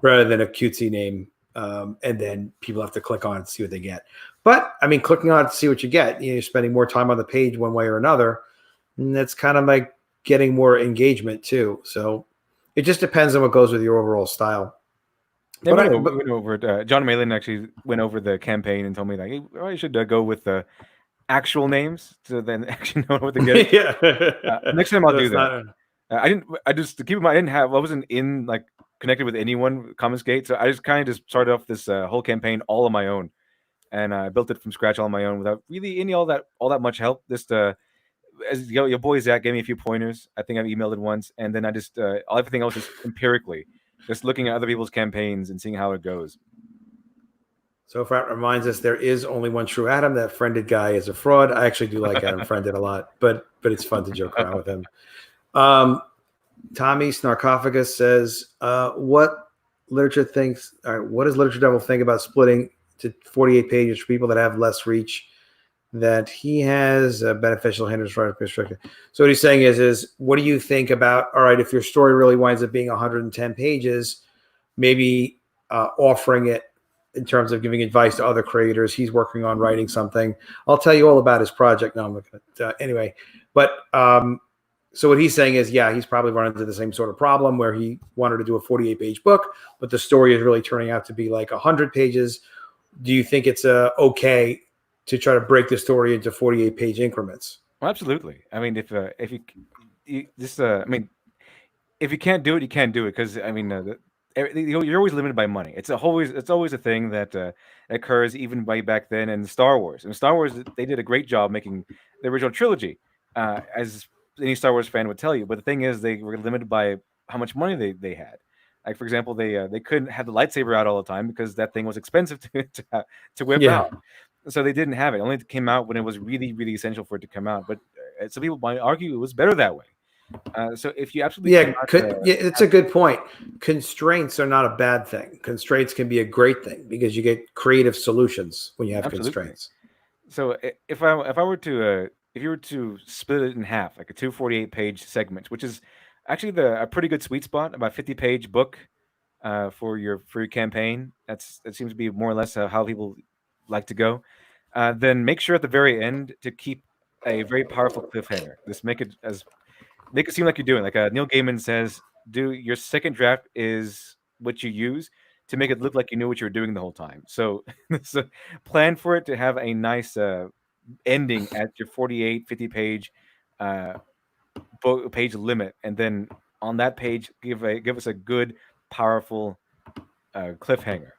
Speaker 1: rather than a cutesy name. And then people have to click on it to see what they get. But I mean, clicking on it to see what you get, you're spending more time on the page one way or another. And that's kind of like getting more engagement too. So it just depends on what goes with your overall style.
Speaker 2: Yeah, we went over it. John Malin actually went over the campaign and told me, like, hey, I should go with the actual names to then actually know what to get.
Speaker 1: Yeah.
Speaker 2: Next time I'll do that. I just to keep in mind, I wasn't connected with anyone, Comicsgate, so I just kind of started off this whole campaign all on my own, and I built it from scratch all on my own without really any all that much help. Just as your boy Zach gave me a few pointers. I think I've emailed it once, and then I just everything else is empirically, just looking at other people's campaigns and seeing how it goes.
Speaker 1: So Ferret reminds us there is only one true Adam. That friended guy is a fraud. I actually do like Adam Friended a lot, but it's fun to joke around with him. Tommy Snarkophagus says, what does Literature Devil think about splitting to 48 pages for people that have less reach that he has beneficial hindrance for construction? So what he's saying is what do you think about, all right, if your story really winds up being 110 pages, maybe offering it in terms of giving advice to other creators. He's working on writing something. I'll tell you all about his project. No, I'm looking at anyway. But so what he's saying is, yeah, he's probably run into the same sort of problem where he wanted to do a 48-page book, but the story is really turning out to be like 100 pages. Do you think it's okay to try to break the story into 48-page increments?
Speaker 2: Well, absolutely. I mean, if you can't do it, you can't do it, because I mean, you're always limited by money. It's always a thing that occurs even way back then in Star Wars. In Star Wars, they did a great job making the original trilogy, as any Star Wars fan would tell you. But the thing is, they were limited by how much money they had. Like, for example, they couldn't have the lightsaber out all the time because that thing was expensive to whip out. So they didn't have it. It only came out when it was really, really essential for it to come out. But some people might argue it was better that way. So if you absolutely
Speaker 1: it's a good point. Constraints are not a bad thing. Constraints can be a great thing because you get creative solutions when you have constraints.
Speaker 2: So if you were to split it in half, like a 248-page segment, which is actually a pretty good sweet spot, about 50-page book for your campaign. That seems to be more or less how people like to go. Then make sure at the very end to keep a very powerful cliffhanger. Just make it seem like you're doing. Like Neil Gaiman says, do your second draft is what you use to make it look like you knew what you were doing the whole time. So, plan for it to have a nice ending at your 48, 50-page page limit, and then on that page, give us a good, powerful cliffhanger.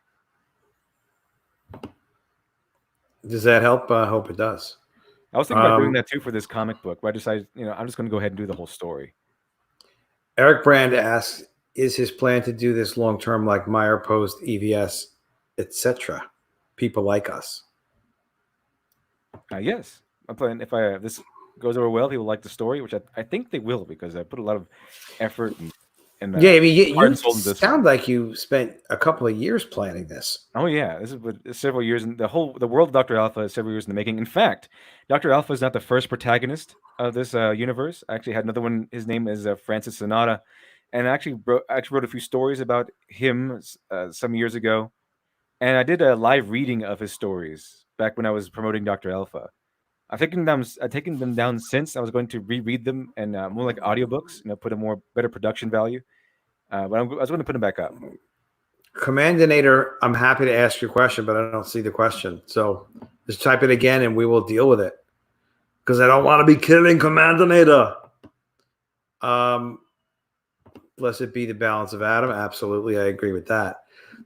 Speaker 1: Does that help? I hope it does.
Speaker 2: I was thinking about doing that too for this comic book, but I decided, I'm just going to go ahead and do the whole story.
Speaker 1: Eric Brand asks, is his plan to do this long-term like Meyer Post, EVS, etc.? People like us.
Speaker 2: Yes. I'm planning, if this goes over well, people like the story, which I think they will, because I put a lot of effort and
Speaker 1: yeah, I mean, you sound like you spent a couple of years planning this.
Speaker 2: Oh yeah, this is several years, and the world of Dr. Alpha is several years in the making. In fact, Dr. Alpha is not the first protagonist of this universe. I actually had another one. His name is Francis Sonata, and I actually wrote a few stories about him some years ago, and I did a live reading of his stories back when I was promoting Dr. Alpha. I've taken them down since. I was going to reread them and more like audiobooks, put a better production value. But I was going to put them back up.
Speaker 1: Commandinator, I'm happy to ask your question, but I don't see the question. So just type it again and we will deal with it. Because I don't want to be killing Commandinator. Blessed be the balance of Adam. Absolutely, I agree with that.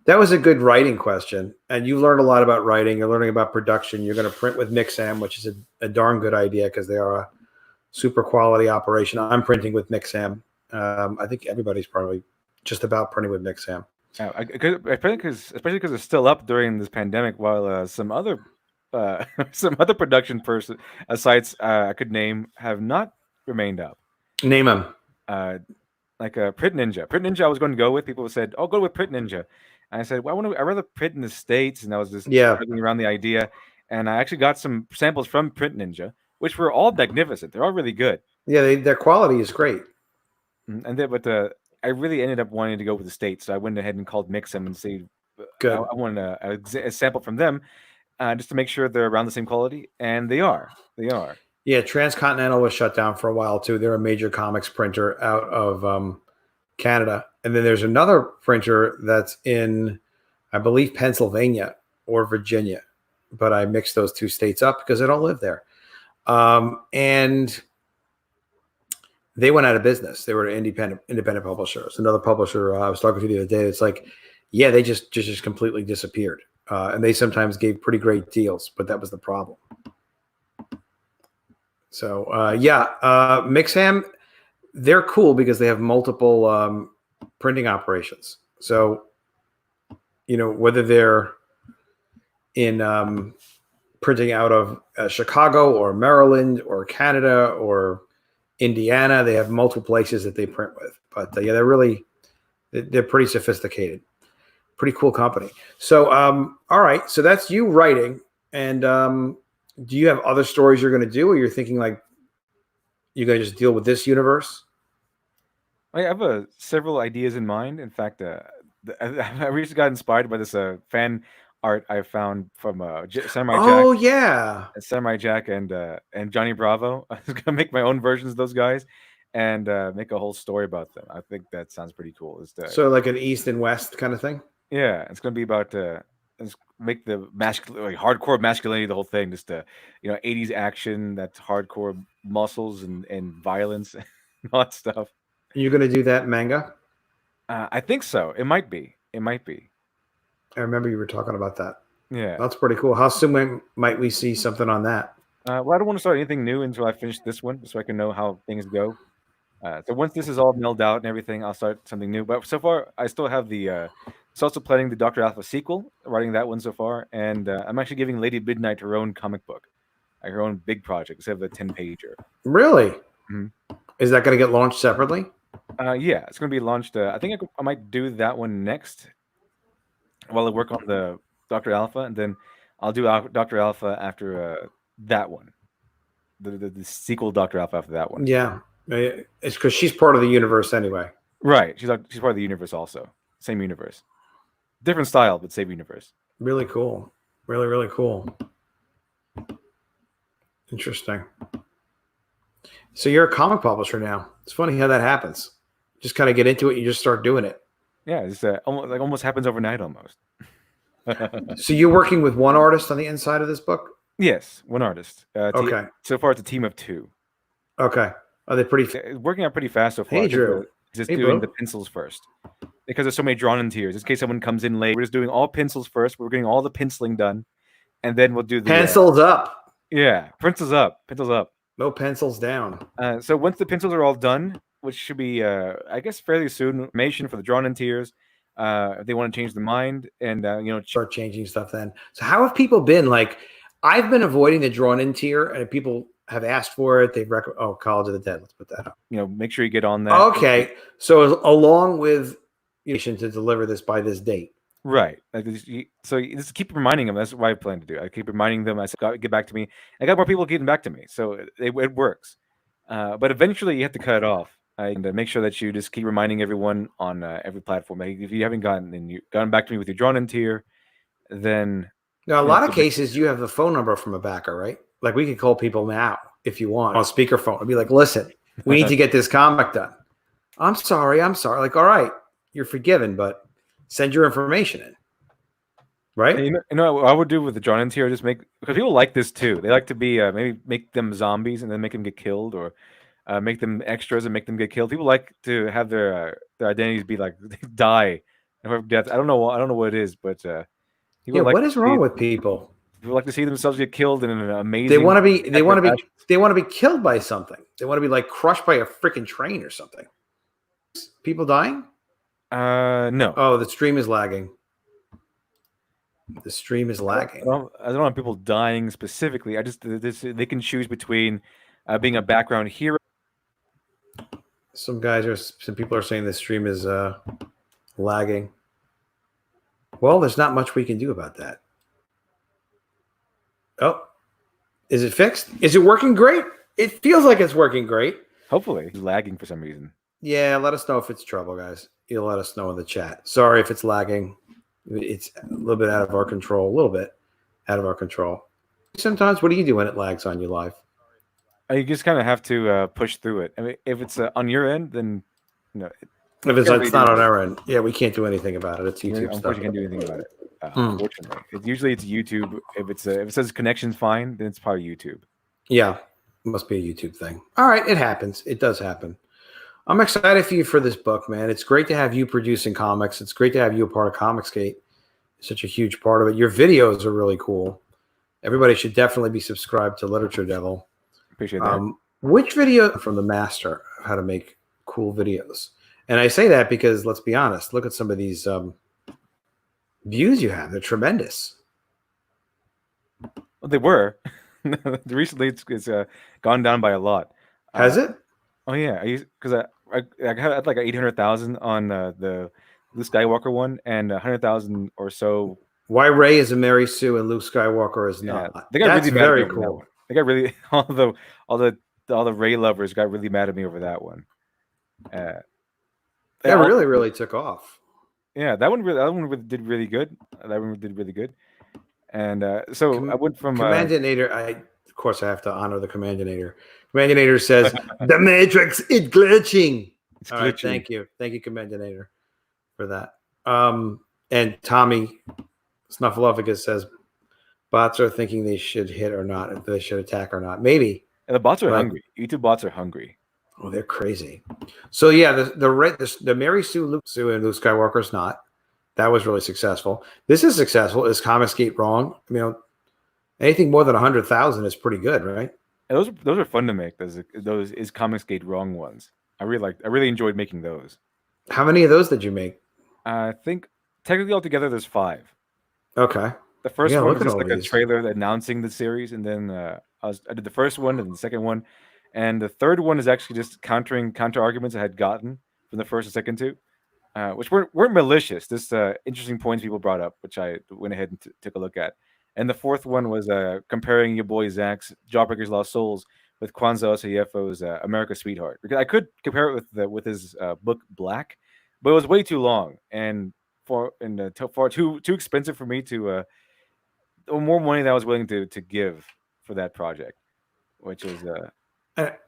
Speaker 1: That was a good writing question. And you learned a lot about writing. You're learning about production. You're going to print with Mixam, which is a darn good idea because they are a super quality operation. I'm printing with Mixam. I think everybody's probably just about printing with Mixam.
Speaker 2: Especially because it's still up during this pandemic, while some other production sites I could name have not remained up.
Speaker 1: Name them.
Speaker 2: Like Print Ninja. Print Ninja I was going to go with. People said, "Oh, go with Print Ninja." And I said, "Well, I'd rather print in the States." And I was just struggling around the idea. And I actually got some samples from Print Ninja, which were all magnificent. They're all really good.
Speaker 1: Yeah, their quality is great.
Speaker 2: But I really ended up wanting to go with the States, so I went ahead and called Mixam and see.
Speaker 1: Good.
Speaker 2: I wanted a sample from them, just to make sure they're around the same quality, and they are. They are.
Speaker 1: Yeah, Transcontinental was shut down for a while too. They're a major comics printer out of Canada, and then there's another printer that's in, I believe, Pennsylvania or Virginia, but I mixed those two states up because I don't live there, and they went out of business. They were an independent publishers. Another publisher I was talking to the other day, it's like, yeah, they just completely disappeared. And they sometimes gave pretty great deals, but that was the problem. So, Mixam, they're cool because they have multiple printing operations. So, whether they're in printing out of Chicago or Maryland or Canada or Indiana. They have multiple places that they print with. But yeah, they're pretty sophisticated. Pretty cool company. So, all right. So that's you writing. And do you have other stories you're going to do, or you're thinking like you're going to just deal with this universe?
Speaker 2: I have several ideas in mind. In fact, I recently got inspired by this fan art I found from Samurai
Speaker 1: Oh
Speaker 2: Jack,
Speaker 1: yeah.
Speaker 2: Samurai Jack, and Johnny Bravo. I was gonna make my own versions of those guys, and make a whole story about them. I think that sounds pretty cool.
Speaker 1: So like an East and West kind of thing.
Speaker 2: Yeah, it's gonna be about make the like hardcore masculinity the whole thing. Just 80s action, that's hardcore muscles and violence and all that stuff.
Speaker 1: You're going to do that manga?
Speaker 2: I think so. It might be. It might be.
Speaker 1: I remember you were talking about that.
Speaker 2: Yeah.
Speaker 1: That's pretty cool. How soon might we see something on that?
Speaker 2: Well, I don't want to start anything new until I finish this one, so I can know how things go. So once this is all milled out and everything, I'll start something new. But so far, I still have the. It's also planning the Dr. Alpha sequel, writing that one so far, and I'm actually giving Lady Midnight her own comic book, her own big project instead of a 10-pager.
Speaker 1: Really?
Speaker 2: Mhm.
Speaker 1: Is that going to get launched separately?
Speaker 2: Yeah, it's going to be launched. I think I might do that one next while I work on the Dr. Alpha, and then I'll do Dr. Alpha after that one, the sequel Dr. Alpha after that one.
Speaker 1: Yeah, it's because she's part of the universe anyway.
Speaker 2: Right, she's part of the universe also. Same universe. Different style, but same universe.
Speaker 1: Really cool. Really, really cool. Interesting. So you're a comic publisher now. It's funny how that happens. Just kind of get into it. You just start doing it.
Speaker 2: Yeah, it's almost happens overnight almost.
Speaker 1: So you're working with one artist on the inside of this book?
Speaker 2: Yes, one artist.
Speaker 1: Okay.
Speaker 2: So far, it's a team of 2.
Speaker 1: Okay. Are they pretty?
Speaker 2: It's working out pretty fast so far.
Speaker 1: Hey, Drew.
Speaker 2: Just
Speaker 1: Hey,
Speaker 2: doing
Speaker 1: bro.
Speaker 2: the pencils first. Because there's so many drawn-in tiers. In case someone comes in late, we're just doing all pencils first. We're getting all the penciling done. And then we'll do the...
Speaker 1: Pencils up.
Speaker 2: Yeah, pencils up. Pencils up.
Speaker 1: No pencils down.
Speaker 2: So once the pencils are all done, which should be, I guess, fairly soon, information for the drawn-in tiers. If they want to change their mind and,
Speaker 1: Start changing stuff then. So how have people been? Like, I've been avoiding the drawn-in tier, and if people have asked for it, they've College of the Dead. Let's put that up.
Speaker 2: Make sure you get on that.
Speaker 1: Okay. So along with to deliver this by this date.
Speaker 2: Right. So just keep reminding them. That's what I plan to do. I keep reminding them. I said, get back to me. I got more people getting back to me. So it works. But eventually you have to cut it off. And make sure that you just keep reminding everyone on every platform. If you haven't gotten back to me with your drawn-in tier, then...
Speaker 1: Now, a lot of cases, you have the phone number from a backer, right? Like, we could call people now if you want on speakerphone. I'd be like, listen, we need to get this comic done. I'm sorry. Like, all right, you're forgiven, but send your information in. Right?
Speaker 2: You know what I would do with the drawn-in tier? Just because people like this too. They like to be maybe make them zombies and then make them get killed, or make them extras and make them get killed. People like to have their identities be like die or death. I don't know what it is, but
Speaker 1: what is wrong with people?
Speaker 2: People like to see themselves get killed in an amazing.
Speaker 1: They want to be killed by something. They want to be like crushed by a freaking train or something. People dying?
Speaker 2: No.
Speaker 1: Oh, the stream is lagging. The stream is lagging.
Speaker 2: I don't want people dying specifically. They can choose between being a background hero.
Speaker 1: Some people are saying the stream is lagging. Well, there's not much we can do about that. Oh, is it fixed? Is it working great? It feels like it's working great.
Speaker 2: Hopefully, it's lagging for some reason.
Speaker 1: Yeah, let us know if it's trouble, guys. You'll let us know in the chat. Sorry if it's lagging. It's a little bit out of our control. Sometimes, what do you do when it lags on you live?
Speaker 2: You just kind of have to push through it. I mean, if it's on your end, then
Speaker 1: if it's not on our end, yeah, we can't do anything about it. It's YouTube stuff.
Speaker 2: You can't do anything about it. Unfortunately, usually it's YouTube. If it says connection's fine, then it's probably YouTube.
Speaker 1: Yeah, it must be a YouTube thing. All right, it happens. It does happen. I'm excited for you for this book, man. It's great to have you producing comics. It's great to have you a part of Comicsgate. It's such a huge part of it. Your videos are really cool. Everybody should definitely be subscribed to Literature Devil.
Speaker 2: Appreciate that.
Speaker 1: Which video from the master how to make cool videos? And I say that because, let's be honest, look at some of these views you have. They're tremendous.
Speaker 2: They were. Recently, it's gone down by a lot.
Speaker 1: Has it?
Speaker 2: Oh yeah, because I had like 800,000 on the Luke Skywalker one, and 100,000 or so.
Speaker 1: Why Rey is a Mary Sue and Luke Skywalker is
Speaker 2: Yeah,
Speaker 1: not.
Speaker 2: they got
Speaker 1: That's
Speaker 2: really mad at me
Speaker 1: very
Speaker 2: over that
Speaker 1: cool.
Speaker 2: one. They got really all the all the Ray lovers got really mad at me over that one. Uh,
Speaker 1: That
Speaker 2: all-
Speaker 1: really took off.
Speaker 2: yeah, that one did really good. That one did really good. And so I went from
Speaker 1: Commandinator. Of course I have to honor the Commandinator. Commandinator says the Matrix is glitching.
Speaker 2: it's
Speaker 1: All right,
Speaker 2: glitchy.
Speaker 1: thank you, Commandinator, for that. And Tommy Snuffleupagus says bots are thinking they should hit or not, if they should attack or not. Maybe.
Speaker 2: And the bots are
Speaker 1: But-
Speaker 2: hungry. YouTube bots are hungry.
Speaker 1: Oh, they're crazy. So yeah, the Mary Sue, Luke and Luke Skywalker is not. That was really successful. This is successful. Is Comicsgate wrong? I mean, anything more than 100,000 is pretty good, right?
Speaker 2: And those are fun to make. Those is Comicsgate wrong ones. I really enjoyed making those.
Speaker 1: How many of those did you make?
Speaker 2: I think technically altogether there's 5.
Speaker 1: Okay.
Speaker 2: The first
Speaker 1: Yeah,
Speaker 2: one
Speaker 1: look
Speaker 2: was
Speaker 1: at
Speaker 2: just
Speaker 1: all
Speaker 2: like a
Speaker 1: these.
Speaker 2: trailer announcing the series, and then I did the first one and the second one, and the third one is actually just counter arguments I had gotten from the first and second two, which weren't malicious. Just interesting points people brought up, which I went ahead and took a look at. And the fourth one was comparing your boy Zach's Jawbreaker's Lost Souls with Kwanzaa Osayefo's America's Sweetheart, because I could compare it with his book Black, but it was way too long and far too expensive for me to more money that I was willing to give for that project, which is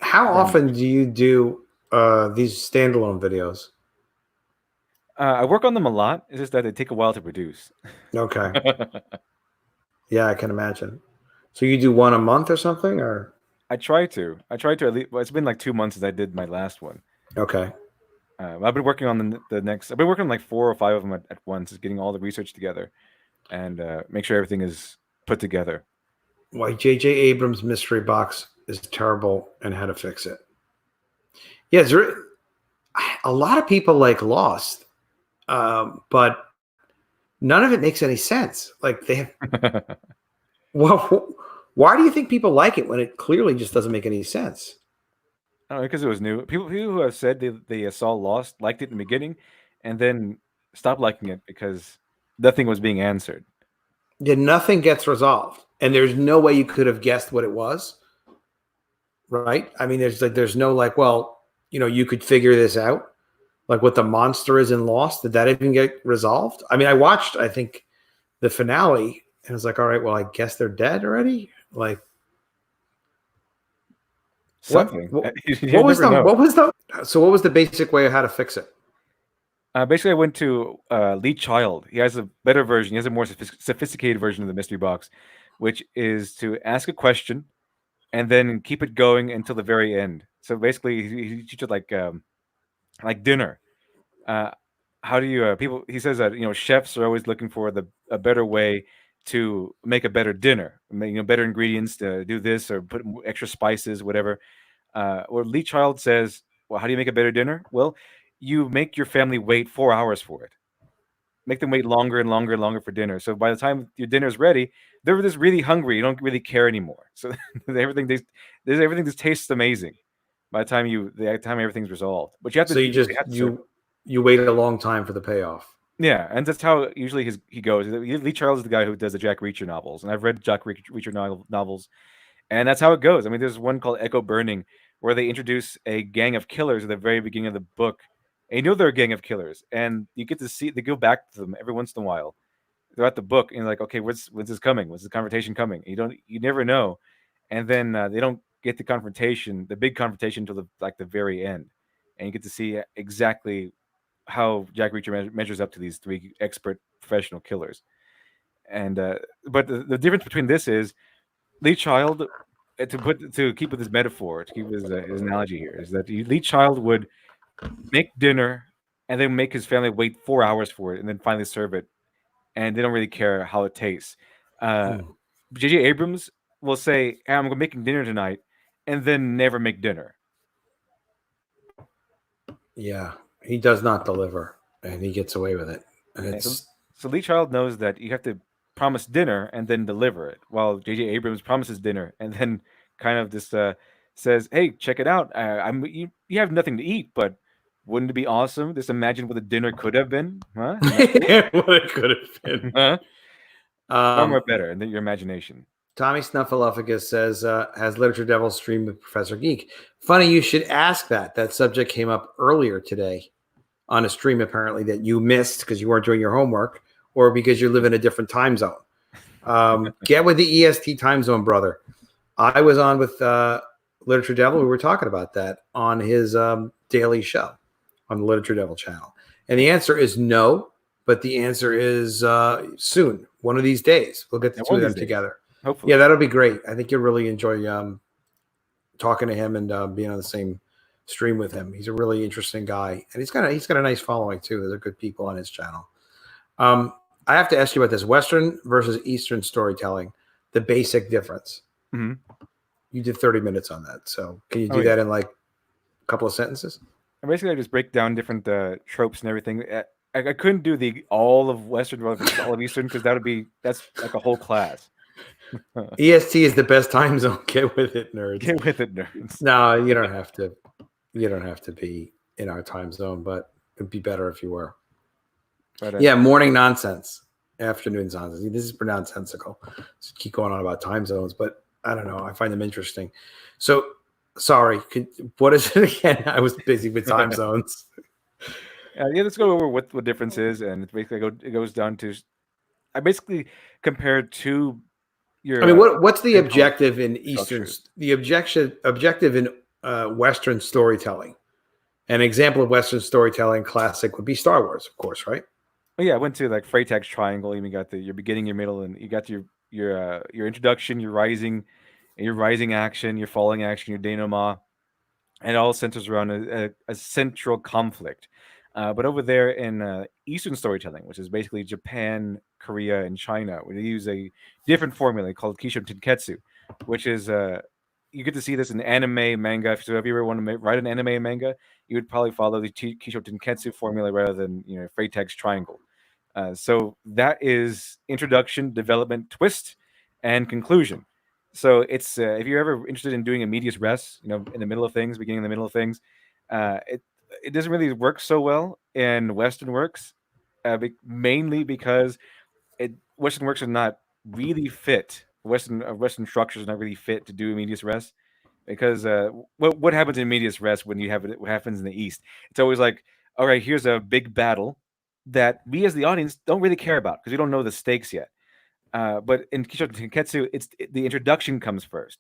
Speaker 1: How often do you do these standalone videos?
Speaker 2: I work on them a lot. It's just that they take a while to produce.
Speaker 1: Okay. Yeah, I can imagine. So you do one a month or something, or
Speaker 2: I try to at least. Well, it's been like 2 months since I did my last one.
Speaker 1: okay.
Speaker 2: I've been working on the next. I've been working on like 4 or 5 of them at once, just getting all the research together and make sure everything is put together.
Speaker 1: Why J.J. Abrams' mystery box is terrible and how to fix it. Yeah, a lot of people like Lost, but none of it makes any sense. Like they have. Well, why do you think people like it when it clearly just doesn't make any sense?
Speaker 2: I don't know, because it was new. People who have said they saw Lost, liked it in the beginning, and then stopped liking it because nothing was being answered.
Speaker 1: Yeah, nothing gets resolved, and there's no way you could have guessed what it was, right? I mean, there's no like, well, you could figure this out, like what the monster is in Lost. Did that even get resolved? I mean, I think, the finale, and it's like, all right, well, I guess they're dead already. Like,
Speaker 2: Something.
Speaker 1: What
Speaker 2: You
Speaker 1: was
Speaker 2: never know.
Speaker 1: what was the basic way of how to fix it?
Speaker 2: Basically, I went to Lee Child. He has a better version. He has a more sophisticated version of the mystery box, which is to ask a question and then keep it going until the very end. So basically, he teaches like dinner. How do you people? He says that chefs are always looking for a better way to make a better dinner, better ingredients to do this or put extra spices, whatever. Or Lee Child says, well, how do you make a better dinner? Well, you make your family wait 4 hours for it. Make them wait longer and longer and longer for dinner. So by the time your dinner is ready, they're just really hungry. You don't really care anymore. So everything just tastes amazing by the time everything's resolved. But you have to.
Speaker 1: So you wait a long time for the payoff.
Speaker 2: Yeah, and that's how usually he goes. Lee Charles is the guy who does the Jack Reacher novels, and I've read Jack Reacher novels, and that's how it goes. I mean, there's one called Echo Burning where they introduce a gang of killers at the very beginning of the book, and they're a gang of killers, and you get to see they go back to them every once in a while throughout the book, and you're like, okay, when's this coming? When's the confrontation coming? You never know, and then they don't get the big confrontation until the very end, and you get to see exactly how Jack Reacher measures up to these 3 expert professional killers. And but the difference between this is Lee Child, to keep with his metaphor, to keep with his analogy here, is that Lee Child would make dinner and then make his family wait 4 hours for it and then finally serve it, and they don't really care how it tastes. J.J. Abrams will say, hey, I'm making dinner tonight, and then never make dinner.
Speaker 1: Yeah, he does not deliver, and he gets away with it. And it's
Speaker 2: So Lee Child knows that you have to promise dinner and then deliver it, while J.J. Abrams promises dinner and then kind of just says, "Hey, check it out. You have nothing to eat, but wouldn't it be awesome? Just imagine what the dinner could have been, huh?
Speaker 1: What it could have been.
Speaker 2: Huh? Far more
Speaker 1: Um,
Speaker 2: better than your imagination."
Speaker 1: Tommy Snuffleupagus says, has Literature Devil streamed with Professor Geek? Funny you should ask that. That subject came up earlier today on a stream, apparently, that you missed because you weren't doing your homework or because you live in a different time zone. Get with the EST time zone, brother. I was on with Literature Devil. We were talking about that on his daily show on the Literature Devil channel. And the answer is no, but the answer is soon. One of these days. We'll get the two of them together.
Speaker 2: Hopefully.
Speaker 1: Yeah, that'll be great. I think you'll really enjoy talking to him and being on the same stream with him. He's a really interesting guy, and he's got a nice following too. There's good people on his channel. I have to ask you about this Western versus Eastern storytelling, the basic difference.
Speaker 2: Mm-hmm.
Speaker 1: You did 30 minutes on that, so can you do that in like a couple of sentences?
Speaker 2: And basically, I just break down different tropes and everything. I couldn't do all of Western versus all of Eastern because that's like a whole class.
Speaker 1: EST is the best time zone. Get with it, nerds.
Speaker 2: Get with it, nerds.
Speaker 1: No, you don't have to. You don't have to be in our time zone, but it'd be better if you were. But, yeah, morning nonsense, afternoon nonsense. This is nonsensical. So keep going on about time zones, but I don't know. I find them interesting. So, sorry. What is it again? I was busy with time zones.
Speaker 2: Yeah, let's go over what the difference is, and it's basically it goes down to. I basically compared two.
Speaker 1: I mean, what's the objective in Eastern? The objective in Western storytelling. An example of Western storytelling classic would be Star Wars, of course, right?
Speaker 2: Oh, yeah, I went to like Freytag's triangle. You got your beginning, your middle, and you got your introduction, your rising action, your falling action, your denouement, and it all centers around a central conflict. But over there in Eastern storytelling, which is basically Japan, Korea, and China, where they use a different formula called Kisho Tenketsu, which is you get to see this in anime, manga. So if you ever want to write an anime manga, you would probably follow the Kisho Tenketsu formula rather than Freytag's triangle. So that is introduction, development, twist, and conclusion. So it's if you're ever interested in doing a medias res, in the middle of things, beginning in the middle of things, it doesn't really work so well in Western works, mainly because Western works are not really fit. Western structures are not really fit to do medias res, because what happens in medias res when you have it? What happens in the East? It's always like, all right, here's a big battle that we as the audience don't really care about because we don't know the stakes yet. But in Kisho Tenketsu, the introduction comes first.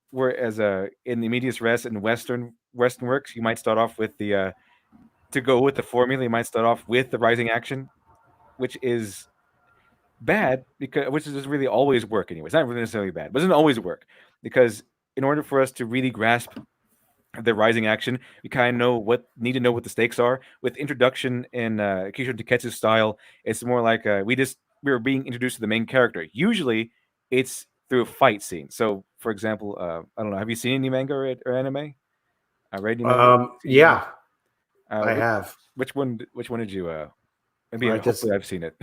Speaker 2: Whereas in the medias res and Western works, you might start off with to go with the formula. You might start off with the rising action, which is bad which doesn't really always work anyway. It's not really necessarily bad, but it doesn't always work because in order for us to really grasp the rising action, we kind of need to know what the stakes are. With introduction in Kisho Tenketsu style, it's more like we're being introduced to the main character. Usually, it's through a fight scene. So, for example, I don't know. Have you seen any manga or anime? Read any manga?
Speaker 1: Yeah, I have.
Speaker 2: Which one did you? Maybe hopefully I've seen it.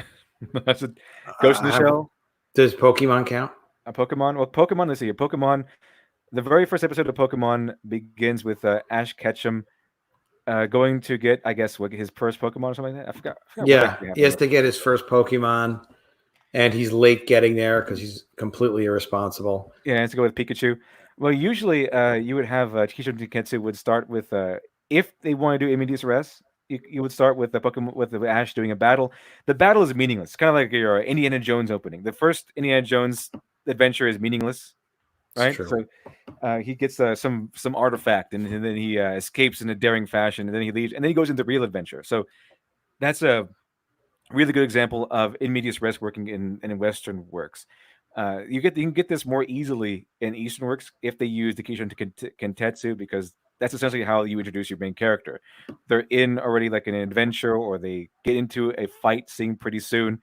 Speaker 2: Ghost in the Shell.
Speaker 1: Does Pokemon count?
Speaker 2: A Pokemon. Well, Pokemon. Let's see. Pokemon. The very first episode of Pokemon begins with Ash Ketchum going to get, I guess, his first Pokemon or something like that. I forgot
Speaker 1: yeah, he has to get his first Pokemon, and he's late getting there because he's completely irresponsible.
Speaker 2: Yeah, he has to go with Pikachu. Well, usually you would have Kisho Tenketsu would start with if they want to do immediate res, you would start with the Pokemon with the Ash doing a battle. The battle is meaningless. It's kind of like your Indiana Jones opening. The first Indiana Jones adventure is meaningless, right? So he gets some artifact, and then he escapes in a daring fashion, and then he leaves, and then he goes into real adventure. So that's a really good example of in medias res working in Western works. You can get this more easily in Eastern works if they use the Kisho Tenketsu, because that's essentially how you introduce your main character. They're in already like an adventure, or they get into a fight scene pretty soon,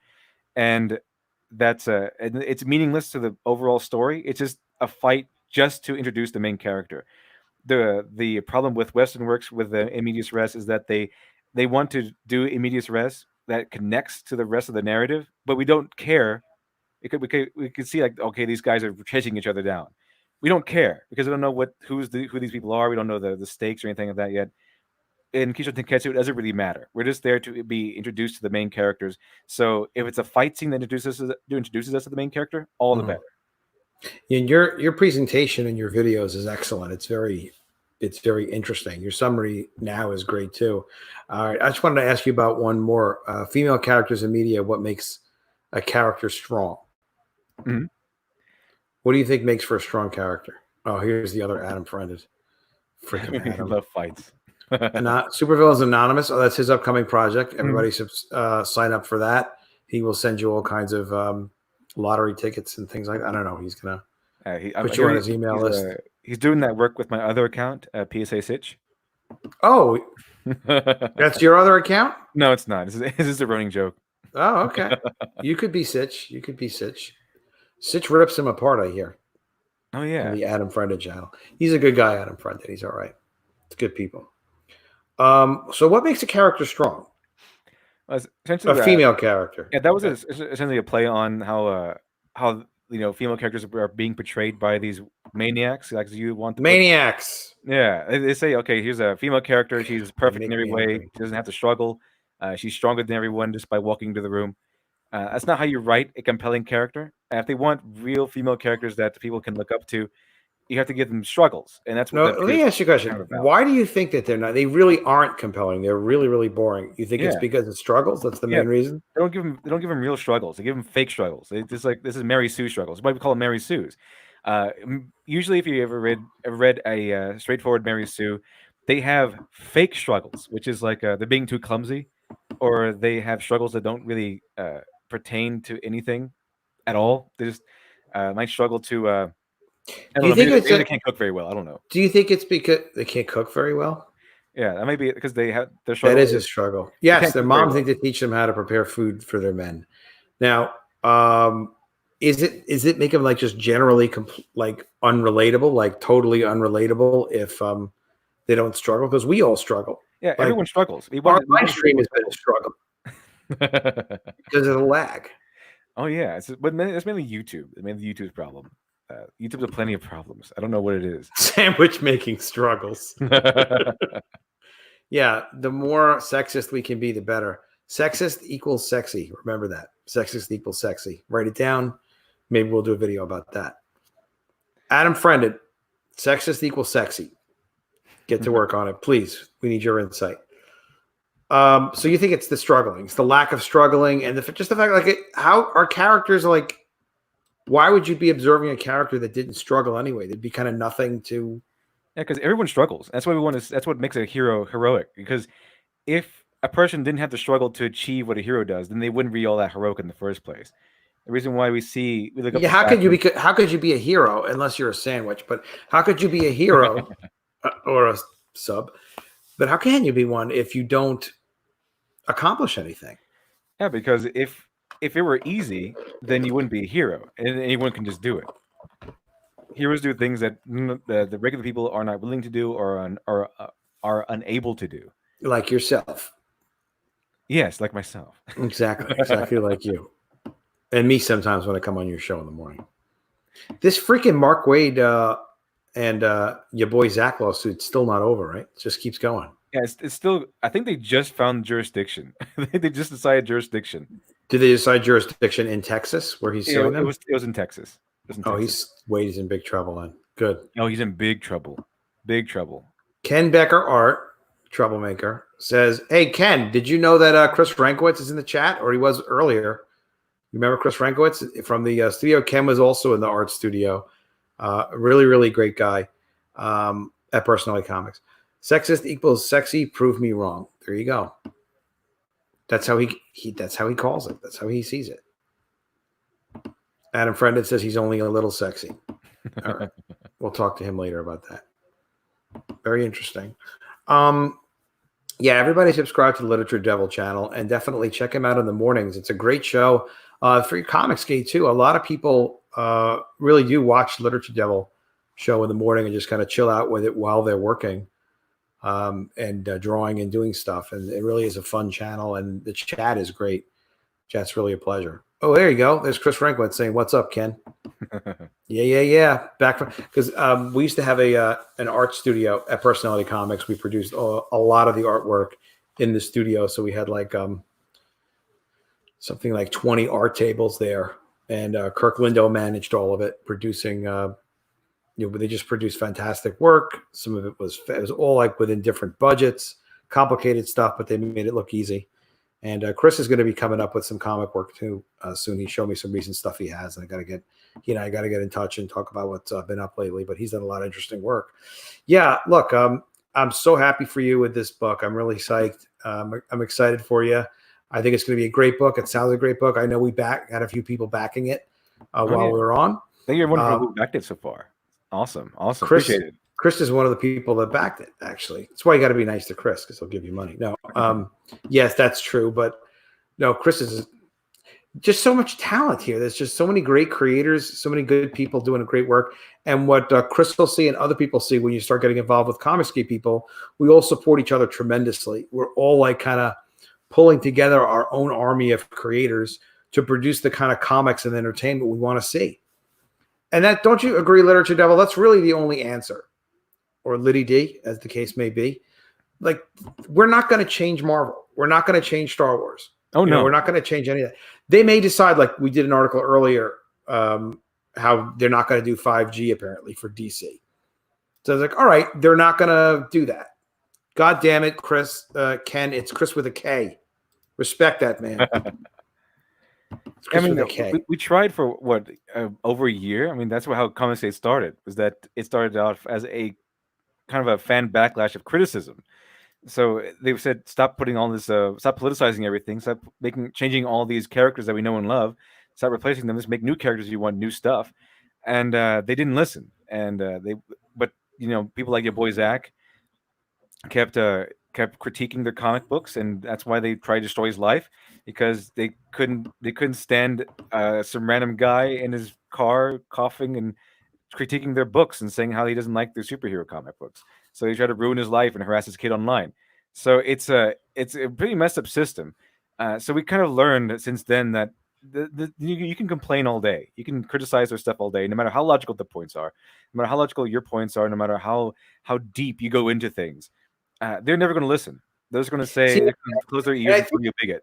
Speaker 2: and that's it's meaningless to the overall story. It's just a fight just to introduce the main character. The problem with Western works with the immediate res is that they want to do immediate res that connects to the rest of the narrative, but we don't care. We could see like, okay, these guys are chasing each other down. We don't care because we don't know who these people are. We don't know the stakes or anything of that yet. In Kisho Tenketsu, it doesn't really matter. We're just there to be introduced to the main characters. So if it's a fight scene that introduces us to the main character, all the better.
Speaker 1: And your presentation and your videos is excellent. It's very interesting. Your summary now is great too. All right, I just wanted to ask you about one more. Female characters in media. What makes a character strong?
Speaker 2: Mhm.
Speaker 1: What do you think makes for a strong character? Oh, here's the other Adam friended. Freaking
Speaker 2: I
Speaker 1: Adam.
Speaker 2: love fights.
Speaker 1: Supervillains Anonymous. Oh, that's his upcoming project. Everybody sign up for that. He will send you all kinds of lottery tickets and things like that. I don't know. He's gonna put you on his email list.
Speaker 2: He's doing that work with my other account, PSA Sitch.
Speaker 1: Oh, that's your other account?
Speaker 2: No, it's not. This is a running joke.
Speaker 1: Oh, okay. You could be Sitch. You could be Sitch. Sitch rips him apart, I hear.
Speaker 2: Oh yeah.
Speaker 1: On the Adam Friended channel. He's a good guy, Adam Friended. He's all right. It's good people. So what makes a character strong?
Speaker 2: Essentially,
Speaker 1: a female character.
Speaker 2: Yeah, that was essentially a play on how female characters are being portrayed by these maniacs. Like you want
Speaker 1: maniacs.
Speaker 2: Yeah, they say, okay, here's a female character. She's perfect in every way. She doesn't have to struggle. She's stronger than everyone just by walking into the room. That's not how you write a compelling character. If they want real female characters that people can look up to, you have to give them struggles, and that's what.
Speaker 1: Let me ask you a question. Why do you think that they're not? They really aren't compelling. They're really, really boring. You think it's because of struggles? That's the main reason.
Speaker 2: They don't give them real struggles. They give them fake struggles. This is Mary Sue struggles. Why we call them Mary Sues. Usually, if you ever read a straightforward Mary Sue, they have fake struggles, which is like they're being too clumsy, or they have struggles that don't really pertain to anything at all. They just might struggle to.
Speaker 1: Do you think
Speaker 2: they can't cook very well? I don't know.
Speaker 1: Do you think it's because they can't cook very well?
Speaker 2: Yeah, that might be because they have their
Speaker 1: struggle. That is a struggle. Yes, their moms need to teach them how to prepare food for their men. Now, is it make them like just generally like unrelatable, like totally unrelatable if they don't struggle? Because we all struggle.
Speaker 2: Yeah, like, everyone struggles.
Speaker 1: Our live stream has been a struggle because of the lag.
Speaker 2: Oh yeah, it's mainly YouTube. It's mainly YouTube's problem. YouTube's a plenty of problems. I don't know what it is.
Speaker 1: Sandwich making struggles. Yeah, the more sexist we can be, the better. Sexist equals sexy. Remember that. Sexist equals sexy. Write it down. Maybe we'll do a video about that. Adam Friended. Sexist equals sexy. Get to work on it, please. We need your insight. So you think it's the struggling, it's the lack of struggling, and just the fact, like, how our characters like. Why would you be observing a character that didn't struggle anyway? There'd be kind of nothing to.
Speaker 2: Yeah, because everyone struggles. That's why we want to. That's what makes a hero heroic. Because if a person didn't have to struggle to achieve what a hero does, then they wouldn't be all that heroic in the first place. The reason why we look up.
Speaker 1: Yeah, how could you be a hero unless you're a sandwich? But how could you be a hero or a sub? But how can you be one if you don't accomplish anything?
Speaker 2: Yeah, because if it were easy, then you wouldn't be a hero, and anyone can just do it. Heroes do things that the regular people are not willing to do or are unable to do.
Speaker 1: Like yourself.
Speaker 2: Yes, like myself.
Speaker 1: Exactly like you. And me sometimes when I come on your show in the morning. This freaking Mark Wade and your boy Zach lawsuit's still not over, right? It just keeps going.
Speaker 2: Yeah, it's still. I think they just found jurisdiction. They just decided jurisdiction.
Speaker 1: Did they decide jurisdiction in Texas where he's suing them?
Speaker 2: It was in Texas.
Speaker 1: Wade is in big trouble then. Good.
Speaker 2: No, he's in big trouble. Big trouble.
Speaker 1: Ken Becker Art, troublemaker, says, "Hey Ken, did you know that Chris Frankowitz is in the chat, or he was earlier? You remember Chris Frankowitz from the studio? Ken was also in the art studio. Really, really great guy at Personality Comics. Sexist equals sexy. Prove me wrong. There you go. That's how he that's how he calls it. That's how he sees it. Adam Friended says he's only a little sexy. All right. We'll talk to him later about that. Very interesting. Yeah, everybody subscribe to the Literature Devil channel and definitely check him out in the mornings. It's a great show. For your Comics Gate too. A lot of people really do watch Literature Devil show in the morning and just kind of chill out with it while they're working. and drawing and doing stuff. And it really is a fun channel. And the chat is great. Chat's really a pleasure. Oh, there you go. There's Chris Franklin saying, "What's up, Ken?" Yeah. Back from, because we used to have an art studio at Personality Comics. We produced a lot of the artwork in the studio. So we had like something like 20 art tables there. And Kirk Lindo managed all of it, producing. They just produced fantastic work. Some of it was all like within different budgets, complicated stuff, but they made it look easy. And Chris is going to be coming up with some comic work too soon. He showed me some recent stuff he has, and I got to get in touch and talk about what's been up lately. But he's done a lot of interesting work. Yeah, look, I'm so happy for you with this book. I'm really psyched. I'm excited for you. I think it's going to be a great book. It sounds like a great book. I know we had a few people backing it while we were on.
Speaker 2: I think you're one of who backed it so far. Awesome.
Speaker 1: Chris,
Speaker 2: Appreciate it.
Speaker 1: Chris is one of the people that backed it, actually. That's why you got to be nice to Chris, because he'll give you money. No, yes, that's true. But no, Chris is just so much talent here. There's just so many great creators, so many good people doing great work. And what Chris will see and other people see when you start getting involved with Comicsgate people, we all support each other tremendously. We're all like kind of pulling together our own army of creators to produce the kind of comics and entertainment we want to see. And that, don't you agree, Literature Devil? That's really the only answer. Or Liddy D, as the case may be. Like, we're not going to change Marvel. We're not going to change Star Wars.
Speaker 2: Oh, no.
Speaker 1: We're not going to change any of that. They may decide, like we did an article earlier, how they're not going to do 5G, apparently, for DC. So it's like, all right, they're not going to do that. God damn it, Chris, Ken, it's Chris with a K. Respect that, man.
Speaker 2: I mean, we tried for over a year. I mean, that's how Comicsgate started. Was that it started out as a kind of a fan backlash of criticism. So they said, stop putting all this, stop politicizing everything, stop changing all these characters that we know and love, stop replacing them, just make new characters. You want new stuff, and they didn't listen. And but people like your boy Zach kept critiquing their comic books, and that's why they tried to destroy his life, because they couldn't stand some random guy in his car coughing and critiquing their books and saying how he doesn't like their superhero comic books. So he tried to ruin his life and harass his kid online. So it's a pretty messed up system. So we kind of learned since then that you can complain all day, you can criticize their stuff all day, no matter how logical the points are, no matter how logical your points are, no matter how deep you go into things. They're never going to listen. They're just going to say, they're gonna close their ears and call you a bigot.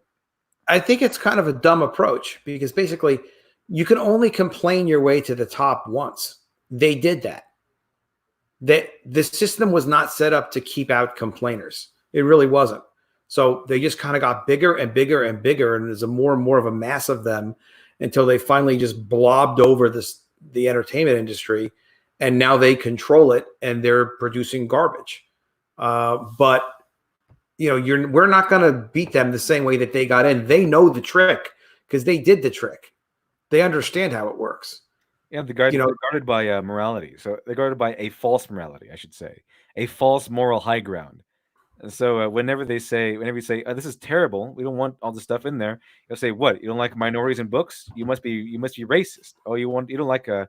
Speaker 1: I think it's kind of a dumb approach, because basically you can only complain your way to the top once. They did that. The system was not set up to keep out complainers. It really wasn't. So they just kind of got bigger and bigger and bigger, and there's more and more of a mass of them until they finally just blobbed over the entertainment industry, and now they control it and they're producing garbage. But we're not going to beat them the same way that they got in. They know the trick because they did the trick. They understand how it works.
Speaker 2: Yeah, they're guarded by morality. So they're guarded by a false morality, I should say, a false moral high ground. And so whenever you say, this is terrible, we don't want all this stuff in there, you'll say, what? You don't like minorities in books? You must be racist. Oh, you don't like a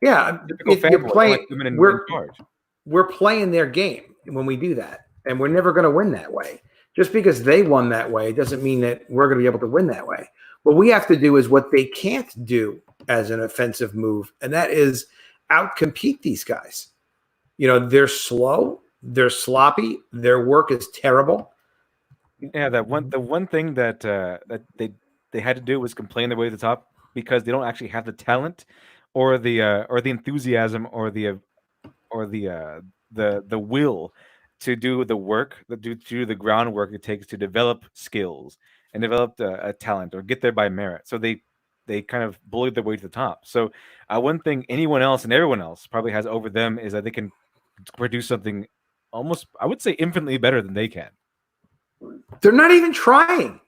Speaker 2: typical family, like women in charge.
Speaker 1: We're playing their game when we do that, and we're never going to win that way. Just because they won that way doesn't mean that we're going to be able to win that way. What we have to do is what they can't do as an offensive move, and that is outcompete these guys. They're slow, they're sloppy, their work is terrible.
Speaker 2: Yeah, the one thing that they had to do was complain their way to the top, because they don't actually have the talent or the enthusiasm or the will to do the work, to do the groundwork it takes to develop skills and develop a talent or get there by merit. So they kind of bullied their way to the top. So one thing anyone else and everyone else probably has over them is that they can produce something almost, I would say, infinitely better than they can.
Speaker 1: They're not even trying.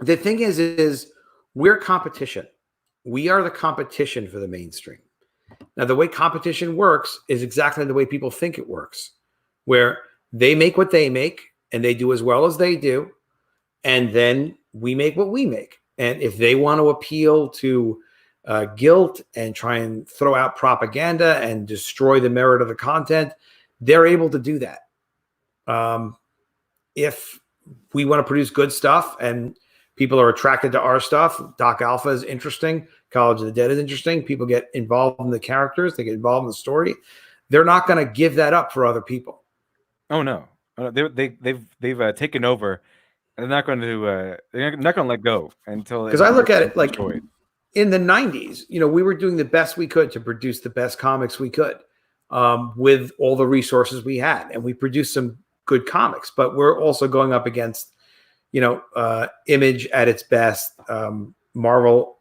Speaker 1: The thing is we're competition. We are the competition for the mainstream. Now, the way competition works is exactly the way people think it works, where they make what they make and they do as well as they do, and then we make what we make. And if they want to appeal to guilt and try and throw out propaganda and destroy the merit of the content, they're able to do that. If we want to produce good stuff and people are attracted to our stuff, Doc Alpha is interesting. College of the Dead is interesting. People get involved in the characters. They get involved in the story. They're not going to give that up for other people.
Speaker 2: Oh no, they've taken over. They're not going to let go until,
Speaker 1: because I look at it like
Speaker 2: destroyed.
Speaker 1: In the 90s, we were doing the best we could to produce the best comics we could with all the resources we had, and we produced some good comics. But we're also going up against Image at its best. Marvel,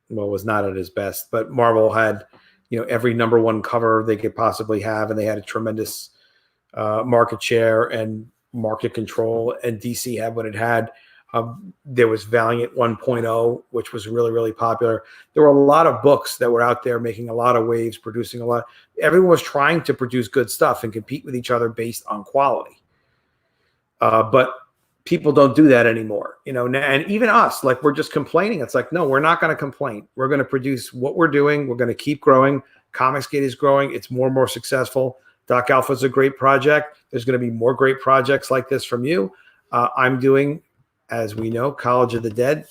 Speaker 1: was not at its best, but Marvel had every #1 cover they could possibly have, and they had a tremendous market share and market control, and DC had what it had. There was Valiant 1.0, which was really, really popular. There were a lot of books that were out there making a lot of waves, producing a lot. Everyone was trying to produce good stuff and compete with each other based on quality. But people don't do that anymore, and even us, like, we're just complaining. It's like, no, we're not going to complain. We're going to produce what we're doing. We're going to keep growing. Comicsgate is growing. It's more and more successful. Doc Alpha is a great project. There's going to be more great projects like this from you. I'm doing, as we know, College of the Dead.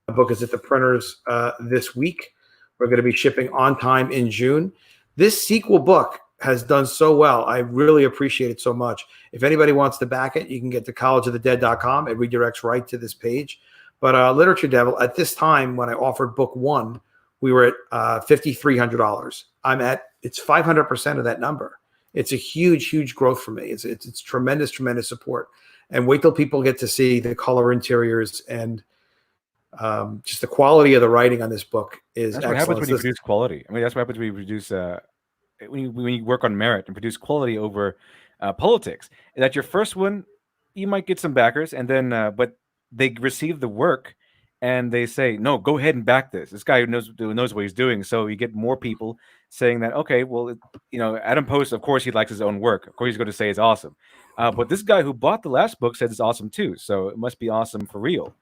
Speaker 1: The book is at the printers this week. We're going to be shipping on time in June. This sequel book has done so well. I really appreciate it so much. If anybody wants to back it, you can get to collegeofthedead.com. It redirects right to this page. But Literature Devil, at this time, when I offered book 1, we were at $5,300. It's 500% of that number. It's a huge, huge growth for me. It's tremendous, tremendous support. And wait till people get to see the color interiors and just the quality of the writing on this book is
Speaker 2: That's what
Speaker 1: excellent.
Speaker 2: happens when you produce quality. I mean, that's what happens when you produce when you work on merit and produce quality over politics. That your first one, you might get some backers, and then but they receive the work and they say, no, go ahead and back this. This guy knows what he's doing. So you get more people saying that, okay, well, Adam Post, of course, he likes his own work. Of course, he's going to say it's awesome. But this guy who bought the last book says it's awesome too. So it must be awesome for real.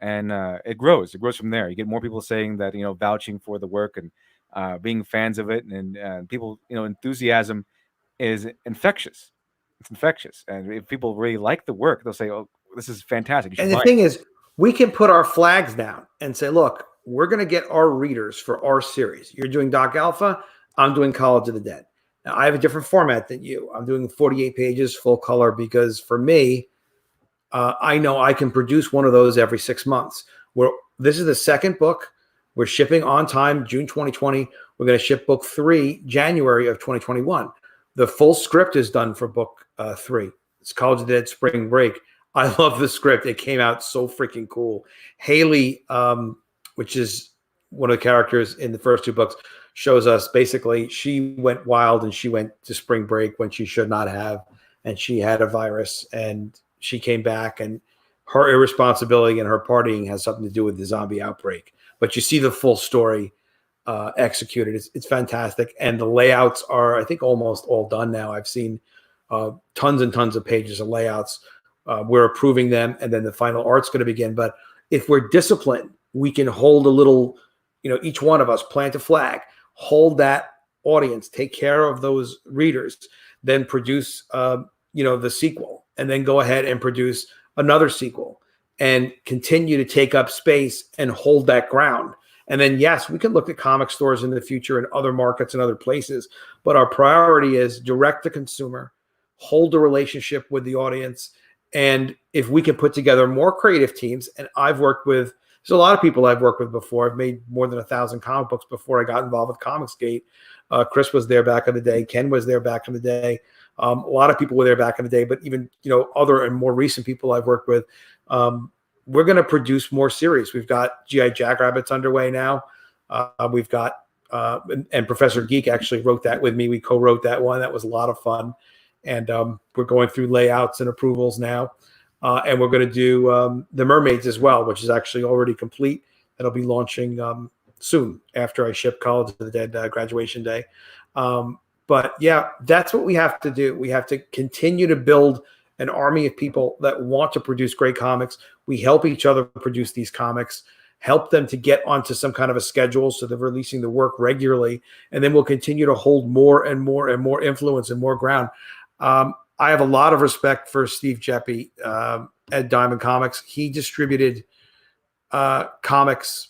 Speaker 2: And it grows. It grows from there. You get more people saying that, vouching for the work and being fans of it. And people, enthusiasm is infectious. It's infectious. And if people really like the work, they'll say, oh, this is fantastic.
Speaker 1: And the thing is, we can put our flags down and say, look, we're going to get our readers for our series. You're doing Doc Alpha. I'm doing College of the Dead. Now, I have a different format than you. I'm doing 48 pages, full color, because for me, I know I can produce one of those every 6 months. This is the second book. We're shipping on time, June 2020. We're going to ship book 3, January of 2021. The full script is done for book 3. It's College of the Dead Spring Break. I love the script. It came out so freaking cool. Haley, which is one of the characters in the first 2 books, shows us basically she went wild and she went to spring break when she should not have, and she had a virus and she came back, and her irresponsibility and her partying has something to do with the zombie outbreak. But you see the full story executed. It's fantastic. And the layouts are, I think, almost all done now. I've seen tons and tons of pages of layouts. We're approving them, and then the final art's going to begin. But if we're disciplined, we can hold a little, each one of us plant a flag, hold that audience, take care of those readers, then produce, the sequel, and then go ahead and produce another sequel and continue to take up space and hold that ground. And then, yes, we can look at comic stores in the future and other markets and other places, but our priority is direct to consumer, hold the relationship with the audience. And if we can put together more creative teams, and there's a lot of people I've worked with before. I've made more than 1,000 comic books before I got involved with Comicsgate. Chris was there back in the day. Ken was there back in the day. A lot of people were there back in the day, but even, other and more recent people I've worked with, we're going to produce more series. We've got G.I. Jackrabbits underway now. We've got, and Professor Geek actually wrote that with me. We co-wrote that one. That was a lot of fun. And we're going through layouts and approvals now. And we're going to do The Mermaids as well, which is actually already complete. That'll be launching soon after I ship College of the Dead graduation day. But yeah, that's what we have to do. We have to continue to build an army of people that want to produce great comics. We help each other produce these comics, help them to get onto some kind of a schedule so they're releasing the work regularly. And then we'll continue to hold more and more and more influence and more ground. I have a lot of respect for Steve Jeppy at Diamond Comics. He distributed comics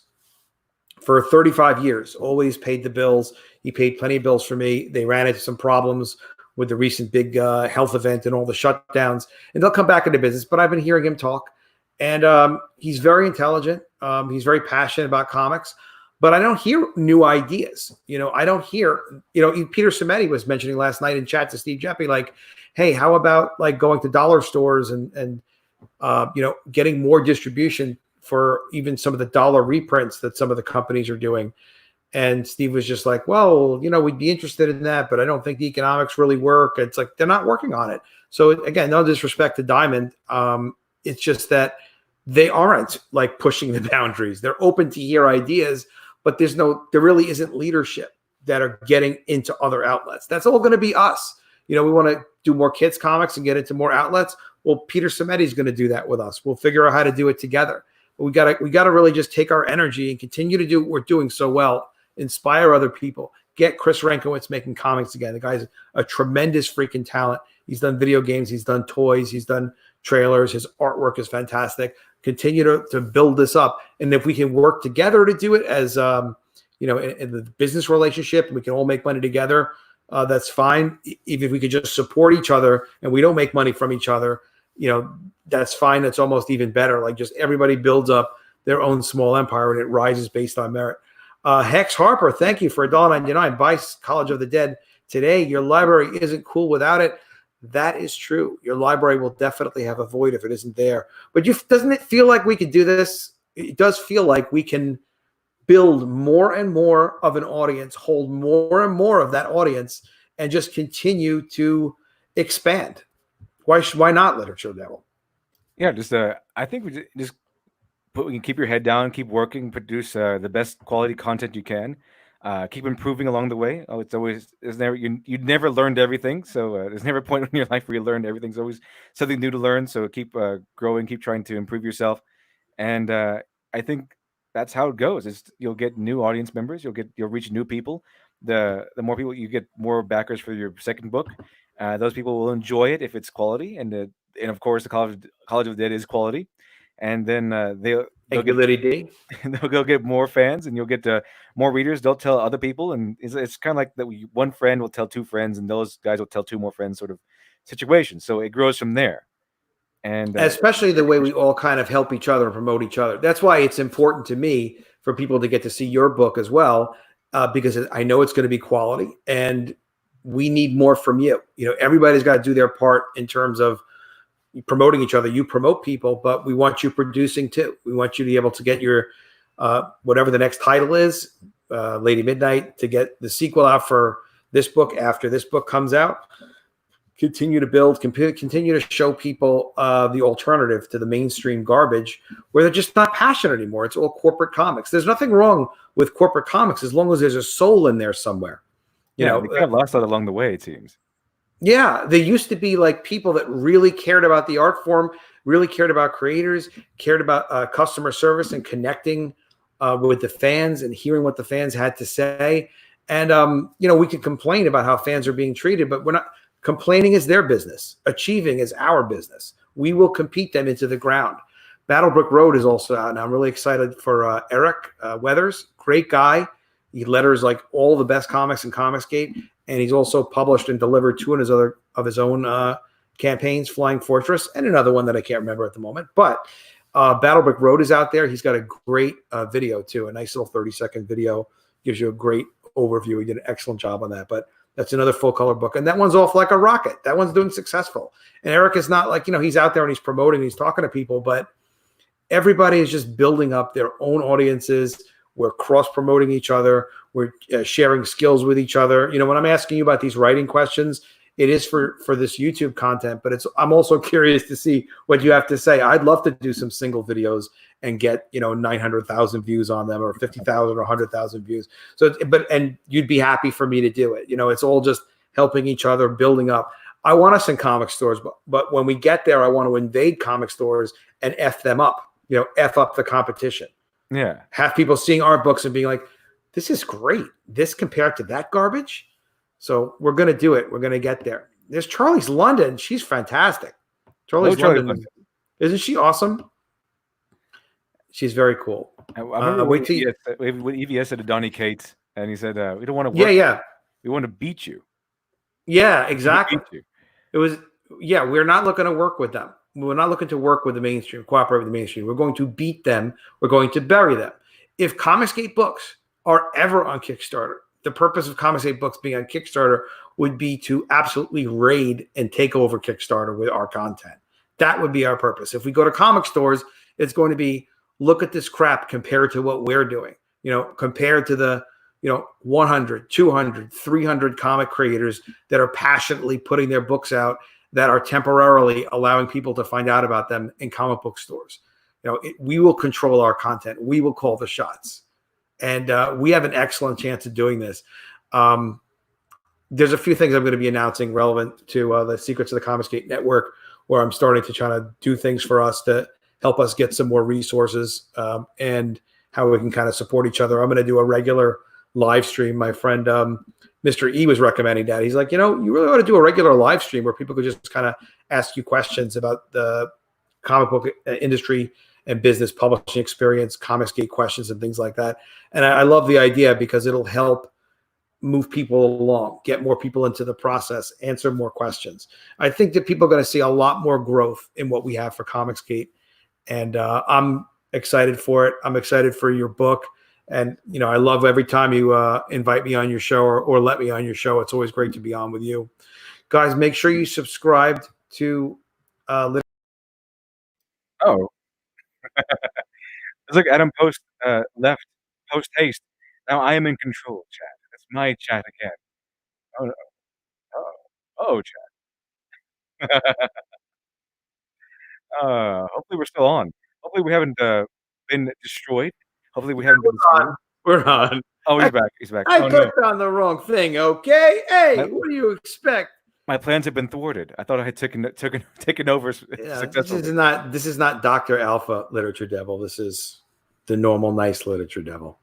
Speaker 1: for 35 years, always paid the bills. He paid plenty of bills for me. They ran into some problems with the recent big health event and all the shutdowns, and they'll come back into business. But I've been hearing him talk, and he's very intelligent. He's very passionate about comics, but I don't hear new ideas. I don't hear, Peter Simeti was mentioning last night in chat to Steve Jeppy, like, hey, how about like going to dollar stores and getting more distribution for even some of the dollar reprints that some of the companies are doing. And Steve was just like, well, we'd be interested in that, but I don't think the economics really work. It's like, they're not working on it. So again, no disrespect to Diamond. It's just that they aren't like pushing the boundaries. They're open to hear ideas, but there really isn't leadership that are getting into other outlets. That's all going to be us. We want to do more kids comics and get into more outlets. Well, Peter Simeti is going to do that with us. We'll figure out how to do it together. But we got to really just take our energy and continue to do what we're doing so well. Inspire other people. Get Chris Renkowitz making comics again. The guy's a tremendous freaking talent. He's done video games. He's done toys. He's done trailers. His artwork is fantastic. Continue to build this up. And if we can work together to do it as, in the business relationship, and we can all make money together, that's fine. Even if we could just support each other and we don't make money from each other, that's fine. That's almost even better. Like, just everybody builds up their own small empire and it rises based on merit. Hex Harper, thank you for $1.99. Buy College of the Dead today. Your library isn't cool without it. That is true. Your library will definitely have a void if it isn't there. But doesn't it feel like we could do this? It does feel like we can build more and more of an audience, hold more and more of that audience, and just continue to expand. Why not, Literature Devil?
Speaker 2: Yeah, I think we can keep your head down, keep working, produce the best quality content you can, keep improving along the way. You never learned everything, so there's never a point in your life where you learned everything. There's always something new to learn. So keep growing, keep trying to improve yourself, and I think that's how it goes. You'll get new audience members, you'll reach new people. The more people you get, more backers for your second book. Those people will enjoy it if it's quality, and of course the College of the Dead is quality. And then they'll get more fans, and you'll get more readers. They'll tell other people, and it's kind of like that. One friend will tell two friends, and those guys will tell two more friends, sort of situation. So it grows from there. And
Speaker 1: especially the way we all kind of help each other and promote each other. That's why it's important to me for people to get to see your book as well, because I know it's going to be quality, and we need more from you. Everybody's got to do their part in terms of promoting each other. You promote people, but we want you producing too. We want you to be able to get your whatever the next title is, Lady Midnight, to get the sequel out for this book after this book comes out. Continue to build, continue to show people the alternative to the mainstream garbage where they're just not passionate anymore. It's all corporate comics. There's nothing wrong with corporate comics as long as there's a soul in there somewhere.
Speaker 2: They kind of lost that along the way, it seems.
Speaker 1: Yeah, they used to be like people that really cared about the art form, really cared about creators, cared about customer service and connecting with the fans and hearing what the fans had to say. And, we can complain about how fans are being treated, but we're not. Complaining is their business. Achieving is our business. We will compete them into the ground. Battlebrook Road is also out now. I'm really excited for Eric Weathers. Great guy. He letters like all the best comics in Comicsgate. And he's also published and delivered two of his own campaigns, Flying Fortress, and another one that I can't remember at the moment. But Battlebrook Road is out there. He's got a great video, too, a nice little 30-second video. Gives you a great overview. He did an excellent job on that. But that's another full-color book. And that one's off like a rocket. That one's doing successful. And Eric is not like, he's out there and he's promoting, he's talking to people, but everybody is just building up their own audiences. We're cross-promoting each other. We're sharing skills with each other. When I'm asking you about these writing questions, it is for this YouTube content, but I'm also curious to see what you have to say. I'd love to do some single videos and get 900,000 views on them, or 50,000 or 100,000 views. And you'd be happy for me to do it. It's all just helping each other, building up. I want us in comic stores, but when we get there, I want to invade comic stores and F them up. F up the competition.
Speaker 2: Yeah,
Speaker 1: have people seeing our books and being like, "This is great. This compared to that garbage." So we're going to do it. We're going to get there. There's Charlie's London. She's fantastic. Charlie's
Speaker 2: Charlie
Speaker 1: London. Isn't she awesome? She's very cool.
Speaker 2: I remember when EVS said to Donnie Cates, and he said, "We don't want to work.
Speaker 1: Yeah.
Speaker 2: We want to beat you."
Speaker 1: Yeah, exactly.
Speaker 2: Beat you.
Speaker 1: It was. Yeah, we're not looking to work with them. We're not looking to work with the mainstream, cooperate with the mainstream. We're going to beat them. We're going to bury them. If Comicsgate books are ever on Kickstarter, the purpose of Comicsgate books being on Kickstarter would be to absolutely raid and take over Kickstarter with our content. That would be our purpose. If we go to comic stores, it's going to be, look at this crap compared to what we're doing, compared to the, 100, 200, 300 comic creators that are passionately putting their books out that are temporarily allowing people to find out about them in comic book stores. We will control our content. We will call the shots. And we have an excellent chance of doing this. There's a few things I'm going to be announcing relevant to the Secrets of the Comicsgate Network, where I'm starting to try to do things for us to help us get some more resources and how we can kind of support each other. I'm going to do a regular live stream. My friend Mr. E was recommending that. He's like, you really ought to do a regular live stream where people could just kind of ask you questions about the comic book industry and business publishing experience, Comicsgate questions and things like that. And I love the idea because it'll help move people along, get more people into the process, answer more questions. I think that people are going to see a lot more growth in what we have for Comicsgate. And I'm excited for it. I'm excited for your book. And, I love every time you invite me on your show or let me on your show. It's always great to be on with you. Guys, make sure you subscribe to
Speaker 2: Oh. It's like Adam left post haste. Now I am in control, chat. It's my chat again. Oh, no. Oh, chat. Hopefully we're still on. Hopefully we haven't been destroyed. Hopefully we haven't been destroyed.
Speaker 1: We're on.
Speaker 2: Oh, he's back. He's back.
Speaker 1: I clicked on the wrong thing. Okay. Hey, what do you expect?
Speaker 2: My plans have been thwarted. I thought I had taken over successfully.
Speaker 1: This is not Dr. Alpha Literature Devil. This is the normal, nice Literature Devil.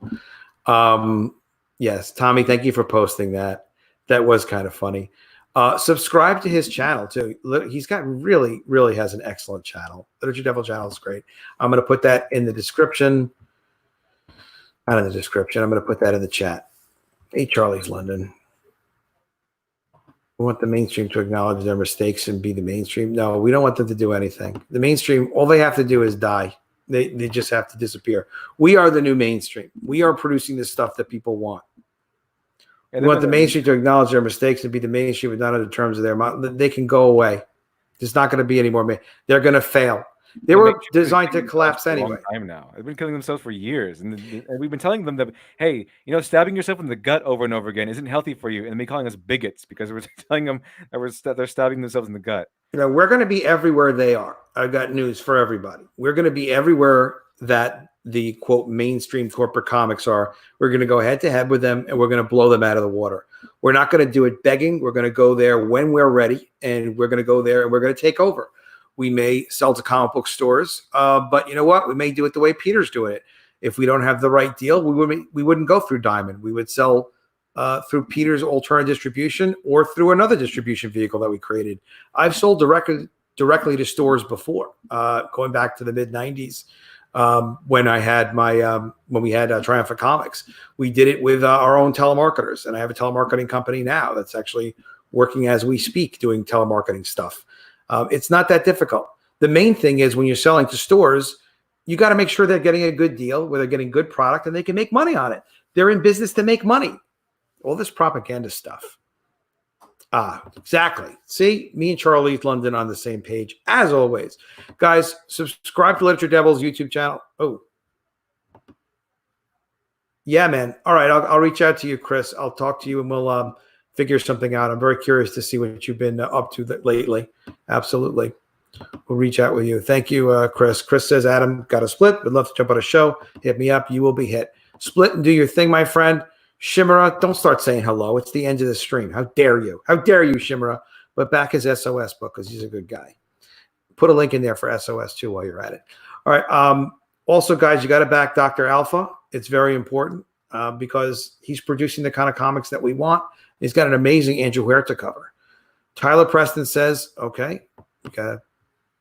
Speaker 1: Yes, Tommy, thank you for posting that. That was kind of funny. Subscribe to his channel too. He's got really has an excellent channel. Literature Devil channel is great. I'm going to put that in the description. Not in the description. I'm going to put that in the chat. Hey, Charlie's London. We want the mainstream to acknowledge their mistakes and be the mainstream. No, we don't want them to do anything. The mainstream, all they have to do is die. They just have to disappear. We are the new mainstream. We are producing the stuff that people want. We want the mainstream to acknowledge their mistakes and be the mainstream, but not on the terms of their mind. They can go away. There's not going to be any more. They're going to fail. They were designed to collapse anyway.
Speaker 2: For a long time now. They've been killing themselves for years, and we've been telling them that, hey, stabbing yourself in the gut over and over again isn't healthy for you, and they're calling us bigots because we're telling them that they're stabbing themselves in the gut.
Speaker 1: We're going to be everywhere they are. I've got news for everybody. We're going to be everywhere that the quote mainstream corporate comics are. We're going to go head to head with them, and we're going to blow them out of the water. We're not going to do it begging. We're going to go there when we're ready, and we're going to go there and we're going to take over. We may sell to comic book stores, but you know what? We may do it the way Peter's doing it. If we don't have the right deal, we wouldn't go through Diamond. We would sell through Peter's alternative distribution or through another distribution vehicle that we created. I've sold directly to stores before, going back to the mid '90s when I had when we had Triumphant Comics. We did it with our own telemarketers, and I have a telemarketing company now that's actually working as we speak, doing telemarketing stuff. It's not that difficult. The main thing is when you're selling to stores, you got to make sure they're getting a good deal, where they're getting good product and they can make money on it. They're in business to make money. All this propaganda stuff. Exactly. See, me and Charlie's London on the same page, as always. Guys, subscribe to Literature Devil's YouTube channel. Oh. Yeah, man. All right, I'll reach out to you, Chris. I'll talk to you and we'll figure something out. I'm very curious to see what you've been up to lately. Absolutely. We'll reach out with you. Thank you, Chris. Chris says, Adam, got a split. Would love to jump on a show. Hit me up. You will be hit. Split and do your thing, my friend. Shimura, don't start saying hello. It's the end of the stream. How dare you? How dare you, Shimura? But back his SOS book because he's a good guy. Put a link in there for SOS too while you're at it. All right. Also, guys, you got to back Dr. Alpha. It's very important because he's producing the kind of comics that we want. He's got an amazing Andrew Huerta cover. Tyler Preston says, okay, we gotta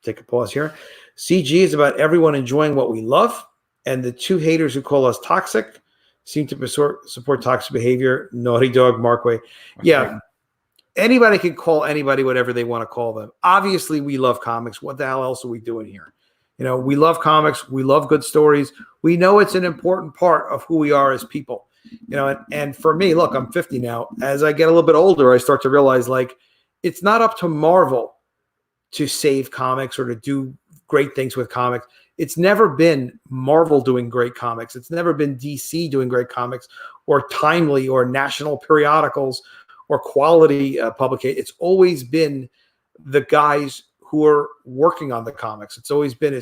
Speaker 1: take a pause here. CG is about everyone enjoying what we love, and the two haters who call us toxic seem to support toxic behavior. Naughty Dog, Markway. Yeah, anybody can call anybody whatever they want to call them. Obviously, we love comics. What the hell else are we doing here? You know, we love comics. We love good stories. We know it's an important part of who we are as people. You know, and for me, look, I'm 50 now. As I get a little bit older, I start to realize, like, it's not up to Marvel to save comics or to do great things with comics. It's never been Marvel doing great comics. It's never been DC doing great comics, or Timely, or national periodicals, or quality publication. It's always been the guys who are working on the comics. It's always been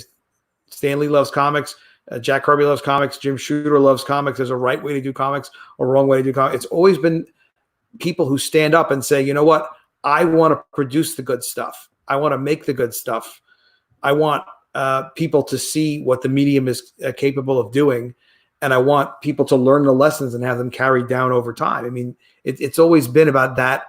Speaker 1: Stan Lee loves comics, Jack Kirby loves comics, Jim Shooter loves comics. There's a right way to do comics, a wrong way to do comics. It's always been people who stand up and say, you know what? I want to produce the good stuff. I want to make the good stuff. I want people to see what the medium is capable of doing. And I want people to learn the lessons and have them carried down over time. I mean, it's always been about that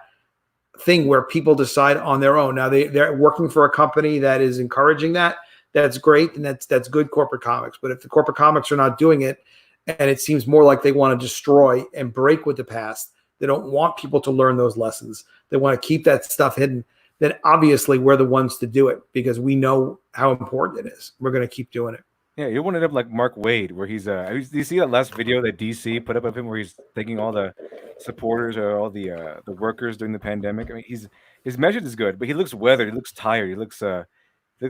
Speaker 1: thing where people decide on their own. Now they're working for a company that is encouraging that. That's great. And that's good corporate comics. But if the corporate comics are not doing it, and it seems more like they want to destroy and break with the past, they don't want people to learn those lessons. They want to keep that stuff hidden. Then obviously we're the ones to do it because we know how important it is. We're going to keep doing it.
Speaker 2: Yeah, you want to end up like Mark Waid, where he's. Do you see that last video that DC put up of him, where he's thanking all the supporters or all the workers during the pandemic? I mean, his message is good, but he looks weathered. He looks tired. He looks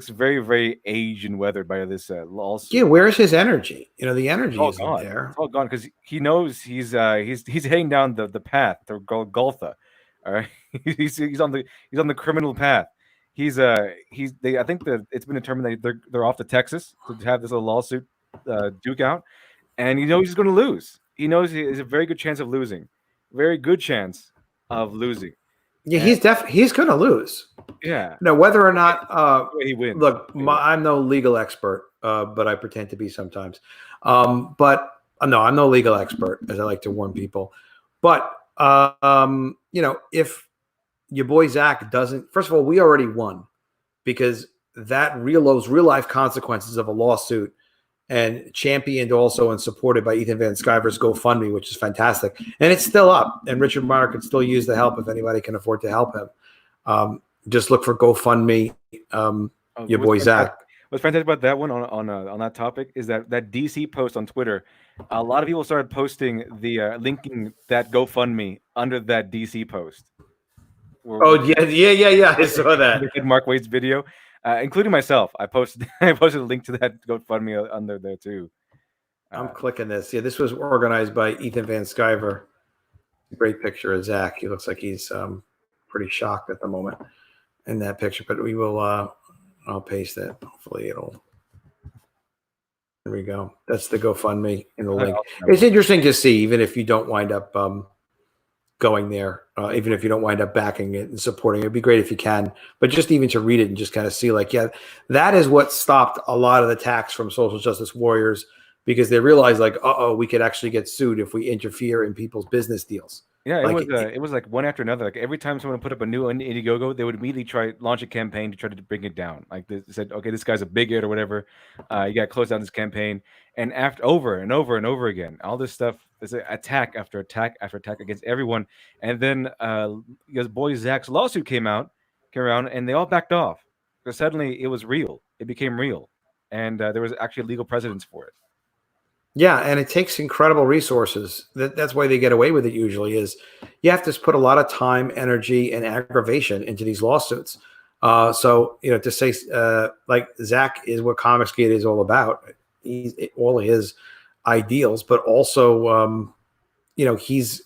Speaker 2: very, very aged and weathered by this lawsuit.
Speaker 1: Yeah, where's his energy? You know, the energy isn't
Speaker 2: gone.
Speaker 1: there.
Speaker 2: It's all gone because he knows he's heading down the path to Goltha. All right, he's on the criminal path. I think that it's been determined that they're off to Texas to have this little lawsuit duke out, and he knows he's going to lose. He knows he has a very good chance of losing, very good chance of losing.
Speaker 1: Yeah, he's going to lose.
Speaker 2: Yeah.
Speaker 1: No, whether or not
Speaker 2: he wins.
Speaker 1: Look, I'm no legal expert, but I pretend to be sometimes. But no, I'm no legal expert, as I like to warn people. But you know, if your boy Zach doesn't, first of all, we already won because those real life consequences of a lawsuit, and championed also and supported by Ethan Van Sciver's GoFundMe, which is fantastic. And it's still up, and Richard Meyer could still use the help if anybody can afford to help him. Just look for GoFundMe, your boy Zach.
Speaker 2: What's fantastic about that one on that topic is that DC post on Twitter, a lot of people started posting the linking that GoFundMe under that DC post.
Speaker 1: Yeah. I saw that.
Speaker 2: Mark Waid's video, including myself. I posted a link to that GoFundMe under there too.
Speaker 1: I'm clicking this. Yeah, this was organized by Ethan Van Sciver. Great picture of Zach. He looks like he's pretty shocked at the moment in that picture. But we will. I'll paste it. Hopefully it'll. There we go. That's the GoFundMe in the link. It's interesting to see, even if you don't wind up going there, even if you don't wind up backing it and supporting it. It'd be great if you can, but just even to read it and just kind of see, like, yeah, that is what stopped a lot of the attacks from social justice warriors, because they realized, like, we could actually get sued if we interfere in people's business deals.
Speaker 2: Yeah, it was like one after another. Like every time someone put up a new Indiegogo, they would immediately launch a campaign to try to bring it down. Like they said, okay, this guy's a bigot or whatever. You got to close down this campaign. And after over and over and over again, all this stuff is attack after attack after attack against everyone. And then his boy Zach's lawsuit came around, and they all backed off because suddenly it was real. It became real, and there was actually legal precedence for it.
Speaker 1: Yeah, and it takes incredible resources. That's why they get away with it usually, is you have to put a lot of time, energy, and aggravation into these lawsuits. So, you know, to say like Zach is what Comicsgate is all about, all of his ideals, but also, you know, he's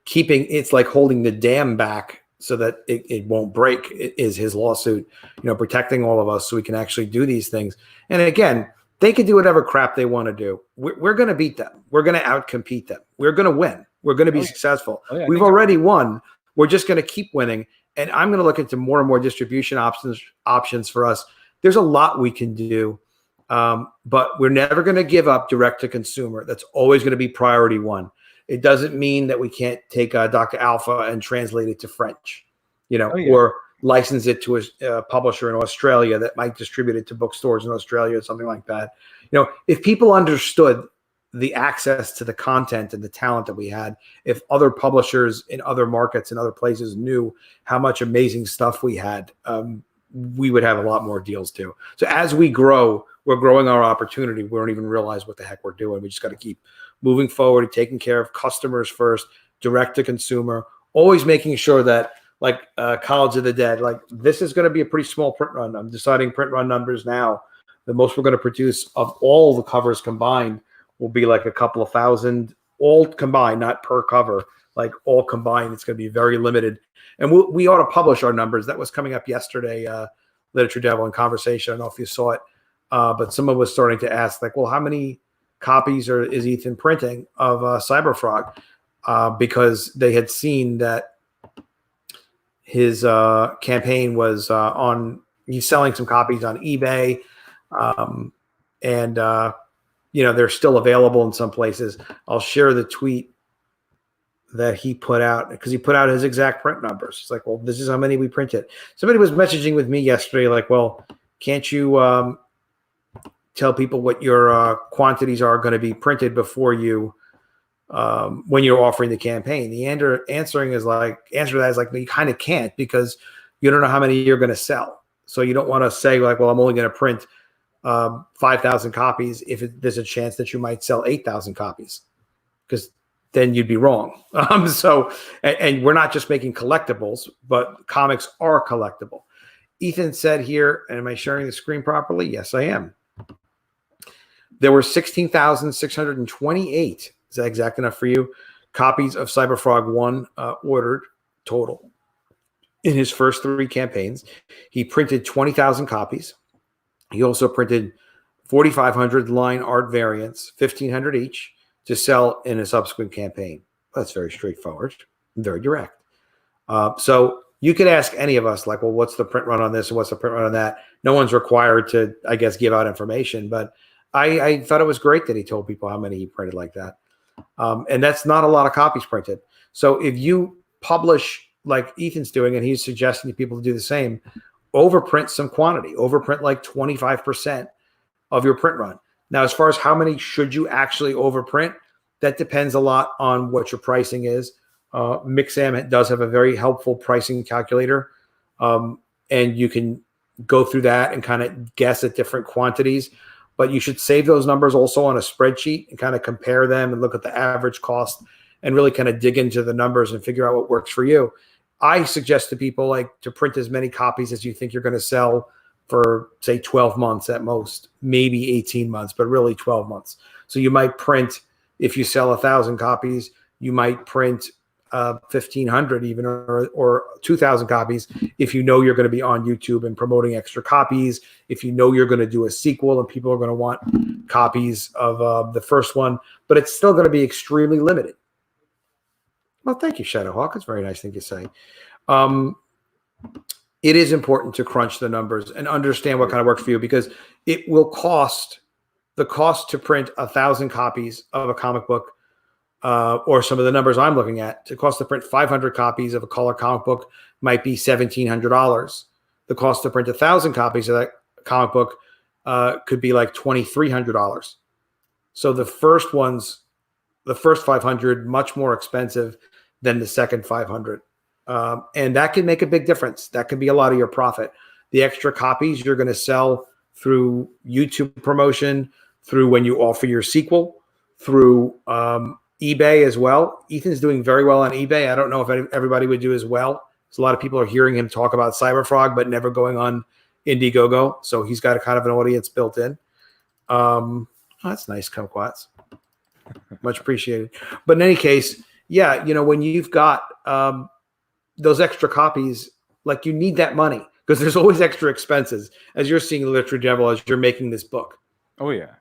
Speaker 1: keeping, it's like holding the dam back so that it won't break, is his lawsuit, you know, protecting all of us so we can actually do these things. And again, they can do whatever crap they want to do. We're going to beat them. We're going to outcompete them. We're going to win. We're going to be successful. We've already won. We're just going to keep winning. And I'm going to look into more and more distribution options for us. There's a lot we can do, but we're never going to give up direct to consumer. That's always going to be priority one. It doesn't mean that we can't take Dr. Alpha and translate it to French, you know, or license it to a publisher in Australia that might distribute it to bookstores in Australia or something like that. If people understood the access to the content and the talent that we had, if other publishers in other markets and other places knew how much amazing stuff we had, we would have a lot more deals too. So as we grow, we're growing our opportunity. We don't even realize what the heck we're doing. We just got to keep moving forward and taking care of customers first, direct to consumer, always making sure that, like College of the Dead, like this is going to be a pretty small print run. I'm deciding print run numbers now. The most we're going to produce of all the covers combined will be like a couple of thousand, all combined, not per cover, like all combined. It's going to be very limited. And we ought to publish our numbers. That was coming up yesterday, Literature Devil in conversation. I don't know if you saw it, but someone was starting to ask, like, well, how many copies is Ethan printing of Cyberfrog? Because they had seen that his campaign was he's selling some copies on eBay. And they're still available in some places. I'll share the tweet that he put out because he put out his exact print numbers. It's like, well, this is how many we printed. Somebody was messaging with me yesterday, like, well, can't you tell people what your quantities are going to be printed before you, when you're offering the campaign? The answer to that is like, no, you kind of can't, because you don't know how many you're going to sell. So you don't want to say like, well, I'm only going to print 5,000 copies if there's a chance that you might sell 8,000 copies, because then you'd be wrong. And we're not just making collectibles, but comics are collectible. Ethan said here, and am I sharing the screen properly? Yes, I am. There were 16,628. Is that exact enough for you? Copies of Cyberfrog 1 ordered total in his first 3 campaigns. He printed 20,000 copies. He also printed 4,500 line art variants, 1,500 each, to sell in a subsequent campaign. That's very straightforward, very direct. So you could ask any of us, like, well, what's the print run on this and what's the print run on that? No one's required to, I guess, give out information. But I thought it was great that he told people how many he printed like that. And that's not a lot of copies printed. So if you publish like Ethan's doing, and he's suggesting to people to do the same, overprint some quantity, overprint like 25% of your print run. Now, as far as how many should you actually overprint, that depends a lot on what your pricing is. Mixam does have a very helpful pricing calculator, and you can go through that and kind of guess at different quantities. But you should save those numbers also on a spreadsheet and kind of compare them and look at the average cost and really kind of dig into the numbers and figure out what works for you. I suggest to people like to print as many copies as you think you're going to sell for, say, 12 months at most, maybe 18 months, but really 12 months. So you might print, if you sell 1,000 copies, you might print 1,500 even, or 2,000 copies if you know you're going to be on YouTube and promoting extra copies, if you know you're going to do a sequel and people are going to want copies of the first one, but it's still going to be extremely limited. Well, thank you, Shadowhawk. It's a very nice thing to say. It is important to crunch the numbers and understand what kind of works for you, because it will cost to print 1,000 copies of a comic book, or some of the numbers I'm looking at. To cost to print 500 copies of a color comic book might be $1,700. The cost to print 1,000 copies of that comic book could be like $2,300. So the first 500, much more expensive than the second 500. And that can make a big difference. That can be a lot of your profit. The extra copies you're going to sell through YouTube promotion, through when you offer your sequel, through eBay as well. Ethan's doing very well on eBay. I don't know if everybody would do as well. So a lot of people are hearing him talk about Cyberfrog, but never going on Indiegogo. So he's got a kind of an audience built in. That's nice, kumquats. Much appreciated. But in any case, yeah, when you've got those extra copies, like, you need that money because there's always extra expenses, as you're seeing Literature Devil as you're making this book.
Speaker 2: Oh, yeah.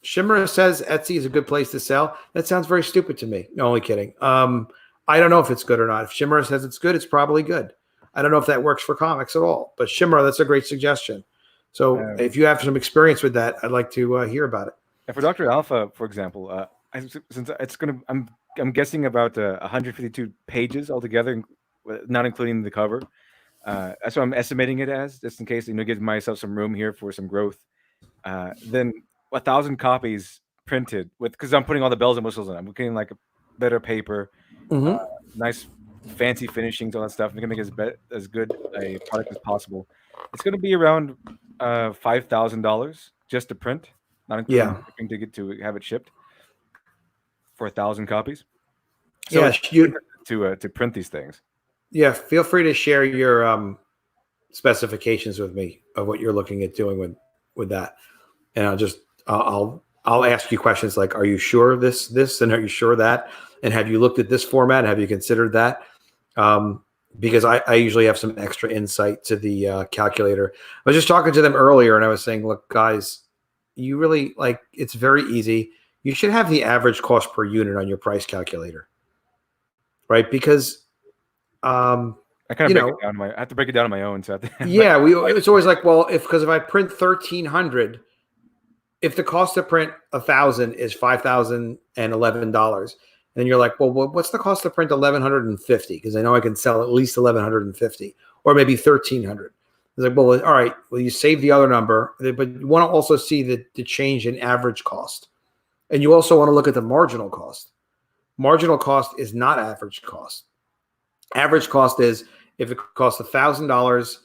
Speaker 1: Shimmer says Etsy is a good place to sell. That sounds very stupid to me. No, only kidding. I don't know if it's good or not. If Shimmer says it's good, it's probably good. I don't know if that works for comics at all. But Shimmer, that's a great suggestion. So if you have some experience with that, I'd like to hear about it.
Speaker 2: And for Dr. Alpha, for example, since it's going to, I'm guessing about 152 pages altogether, not including the cover. That's what I'm estimating it as, just in case, give myself some room here for some growth. Then 1,000 copies printed because I'm putting all the bells and whistles in. I'm getting like a better paper,
Speaker 1: Mm-hmm.
Speaker 2: nice fancy finishings, all that stuff. I'm gonna make as good a product as possible. It's gonna be around $5,000 just to print, not including
Speaker 1: Yeah.
Speaker 2: shipping to get to have it shipped for 1,000 copies. So
Speaker 1: Yeah,
Speaker 2: it's to print these things.
Speaker 1: Yeah, feel free to share your specifications with me of what you're looking at doing with that, and I'll ask you questions like, are you sure of this, and are you sure of that, and have you looked at this format? Have you considered that? Because I usually have some extra insight to the calculator. I was just talking to them earlier, and I was saying, look, guys, you really it's very easy. You should have the average cost per unit on your price calculator, right? Because
Speaker 2: I kind of break it down. I have to break it down on my own. So
Speaker 1: yeah, it's always like, well, because if I print 1,300, if the cost to print 1,000 is $5,011, and then you're like, well, what's the cost to print 1,150? Because I know I can sell at least 1,150, or maybe 1,300. It's like, well, all right, well, you save the other number, but you want to also see the change in average cost, and you also want to look at the marginal cost. Marginal cost is not average cost. Average cost is if it costs $1,000,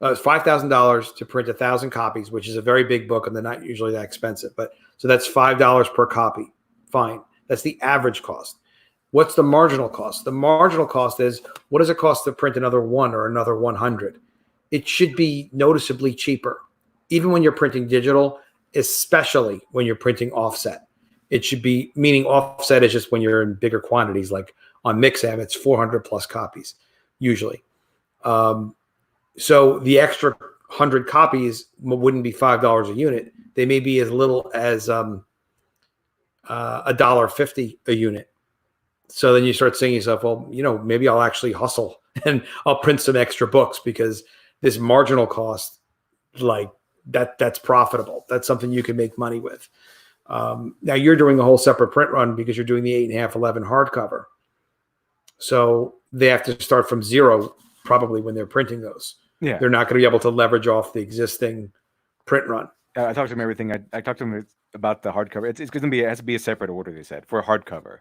Speaker 1: $5,000 to print 1,000 copies, which is a very big book and they're not usually that expensive. But so that's $5 per copy. Fine. That's the average cost. What's the marginal cost? The marginal cost is what does it cost to print another 1 or another 100? It should be noticeably cheaper, even when you're printing digital, especially when you're printing offset. It should be, meaning offset is just when you're in bigger quantities, like on Mixam, it's 400 plus copies, usually. So the extra 100 copies wouldn't be $5 a unit. They may be as little as $1.50 a unit. So then you start saying to yourself, well, maybe I'll actually hustle and I'll print some extra books because this marginal cost, that's profitable. That's something you can make money with. Now you're doing a whole separate print run because you're doing the 8.5, 11 hardcover. So they have to start from zero probably when they're printing those.
Speaker 2: Yeah.
Speaker 1: They're not going to be able to leverage off the existing print run.
Speaker 2: I talked to them everything. I talked to them about the hardcover. It's going to be, it has to be a separate order, they said, for a hardcover.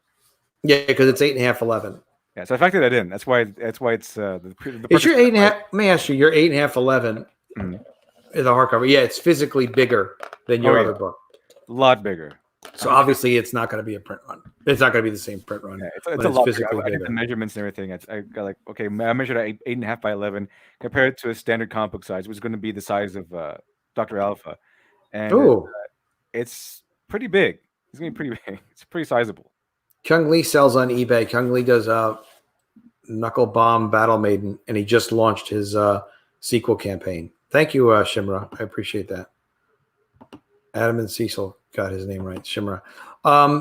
Speaker 1: Yeah, because it's 8.5, 11.
Speaker 2: Yeah, so I factored that in. That's why it's
Speaker 1: it's your 8.5. Let me ask you, your 8.5, 11 is a hardcover. Yeah, it's physically bigger than your other book.
Speaker 2: A lot bigger.
Speaker 1: So obviously, it's not going to be a print run. It's not going to be the same print run.
Speaker 2: Yeah, it's a lot bigger. I did the measurements and everything. I got like, okay, I measured at 8.5 by 11, compared to a standard comic book size, which is going to be the size of Dr. Alpha, and it's pretty big. It's going to be pretty big. It's pretty sizable.
Speaker 1: Kyung Lee sells on eBay. Kyung Lee does Knuckle Bomb Battle Maiden, and he just launched his sequel campaign. Thank you, Shimra. I appreciate that. Adam and Cecil got his name right, Shimra.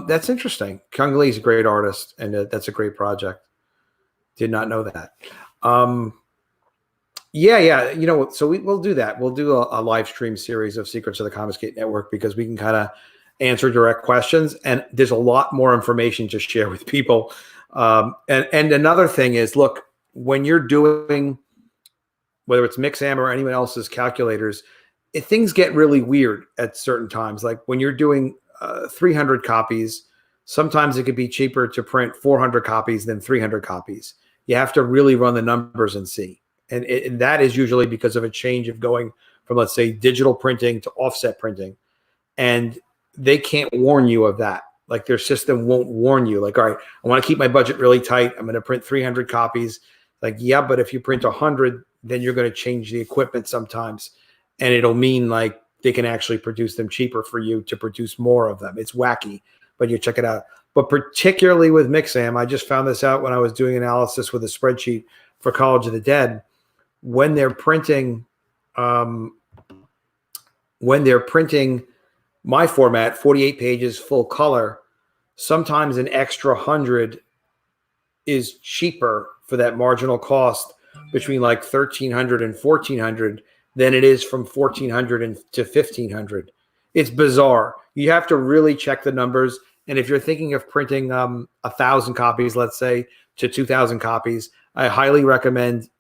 Speaker 1: That's interesting. Kyung Lee's a great artist, and that's a great project. Did not know that. Yeah. So we'll do that. We'll do a live stream series of Secrets of the Confiscate Network because we can kind of answer direct questions, and there's a lot more information to share with people. And another thing is, look, when you're doing, whether it's Mixam or anyone else's calculators, things get really weird at certain times. Like when you're doing 300 copies, sometimes it could be cheaper to print 400 copies than 300 copies. You have to really run the numbers and see. And that is usually because of a change of going from, let's say, digital printing to offset printing. And they can't warn you of that. Like their system won't warn you. Like, all right, I want to keep my budget really tight. I'm going to print 300 copies. Like, yeah, but if you print 100, then you're going to change the equipment sometimes. And it'll mean like they can actually produce them cheaper for you to produce more of them. It's wacky, but you check it out. But particularly with Mixam, I just found this out when I was doing analysis with a spreadsheet for College of the Dead. When they're printing my format, 48 pages, full color, sometimes an extra 100 is cheaper for that marginal cost between like 1,300 and 1,400 than it is from 1,400 to 1,500. It's bizarre. You have to really check the numbers. And if you're thinking of printing 1,000 copies, let's say, to 2,000 copies, I highly recommend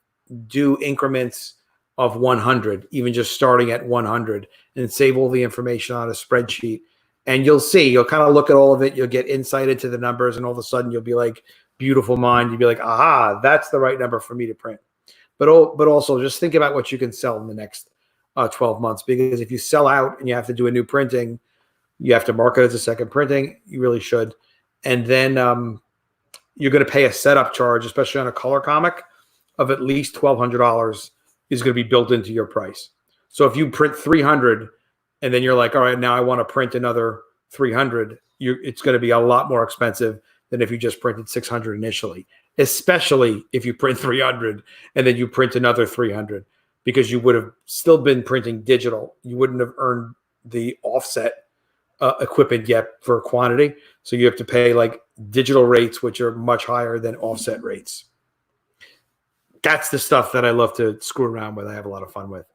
Speaker 1: do increments of 100, even just starting at 100, and save all the information on a spreadsheet. And you'll see, you'll kind of look at all of it. You'll get insight into the numbers, and all of a sudden you'll be like, beautiful mind. You'll be like, aha, that's the right number for me to print. But also just think about what you can sell in the next 12 months, because if you sell out and you have to do a new printing, you have to mark it as a second printing. You really should. And then you're going to pay a setup charge, especially on a color comic, of at least $1,200 is going to be built into your price. So if you print 300 and then you're like, all right, now I want to print another 300, it's going to be a lot more expensive than if you just printed 600 initially, especially if you print 300 and then you print another 300, because you would have still been printing digital. You wouldn't have earned the offset equipment yet for quantity. So you have to pay like digital rates, which are much higher than offset rates. That's the stuff that I love to screw around with. I have a lot of fun with.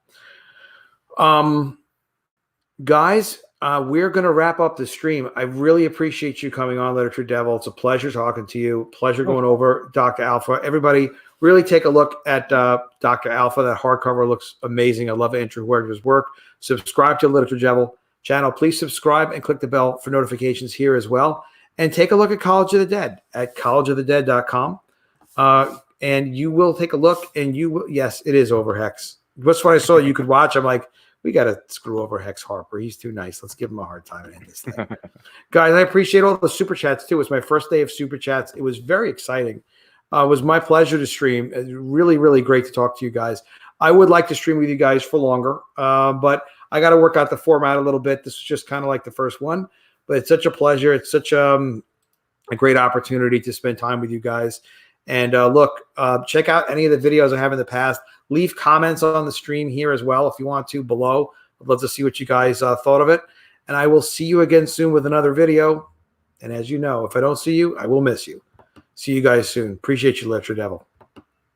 Speaker 1: Guys, we're going to wrap up the stream. I really appreciate you coming on, Literature Devil. It's a pleasure talking to you. Pleasure going over Dr. Alpha. Everybody, really take a look at Dr. Alpha. That hardcover looks amazing. I love Andrew Wagner's work. Subscribe to Literature Devil channel. Please subscribe and click the bell for notifications here as well. And take a look at College of the Dead at collegeofthedead.com. And you will take a look, and you will, yes, it is over Hex. That's what I saw you could watch. I'm like, we got to screw over Hex Harper. He's too nice. Let's give him a hard time in this thing. Guys, I appreciate all the super chats too. It was my first day of super chats. It was very exciting. It was my pleasure to stream. It was really, really great to talk to you guys. I would like to stream with you guys for longer, but I got to work out the format a little bit. This is just kind of like the first one, but it's such a pleasure. It's such a great opportunity to spend time with you guys. And look, check out any of the videos I have in the past. Leave comments on the stream here as well if you want to below. I'd love to see what you guys thought of it. And I will see you again soon with another video. And as you know, if I don't see you, I will miss you. See you guys soon. Appreciate you, Literature Devil.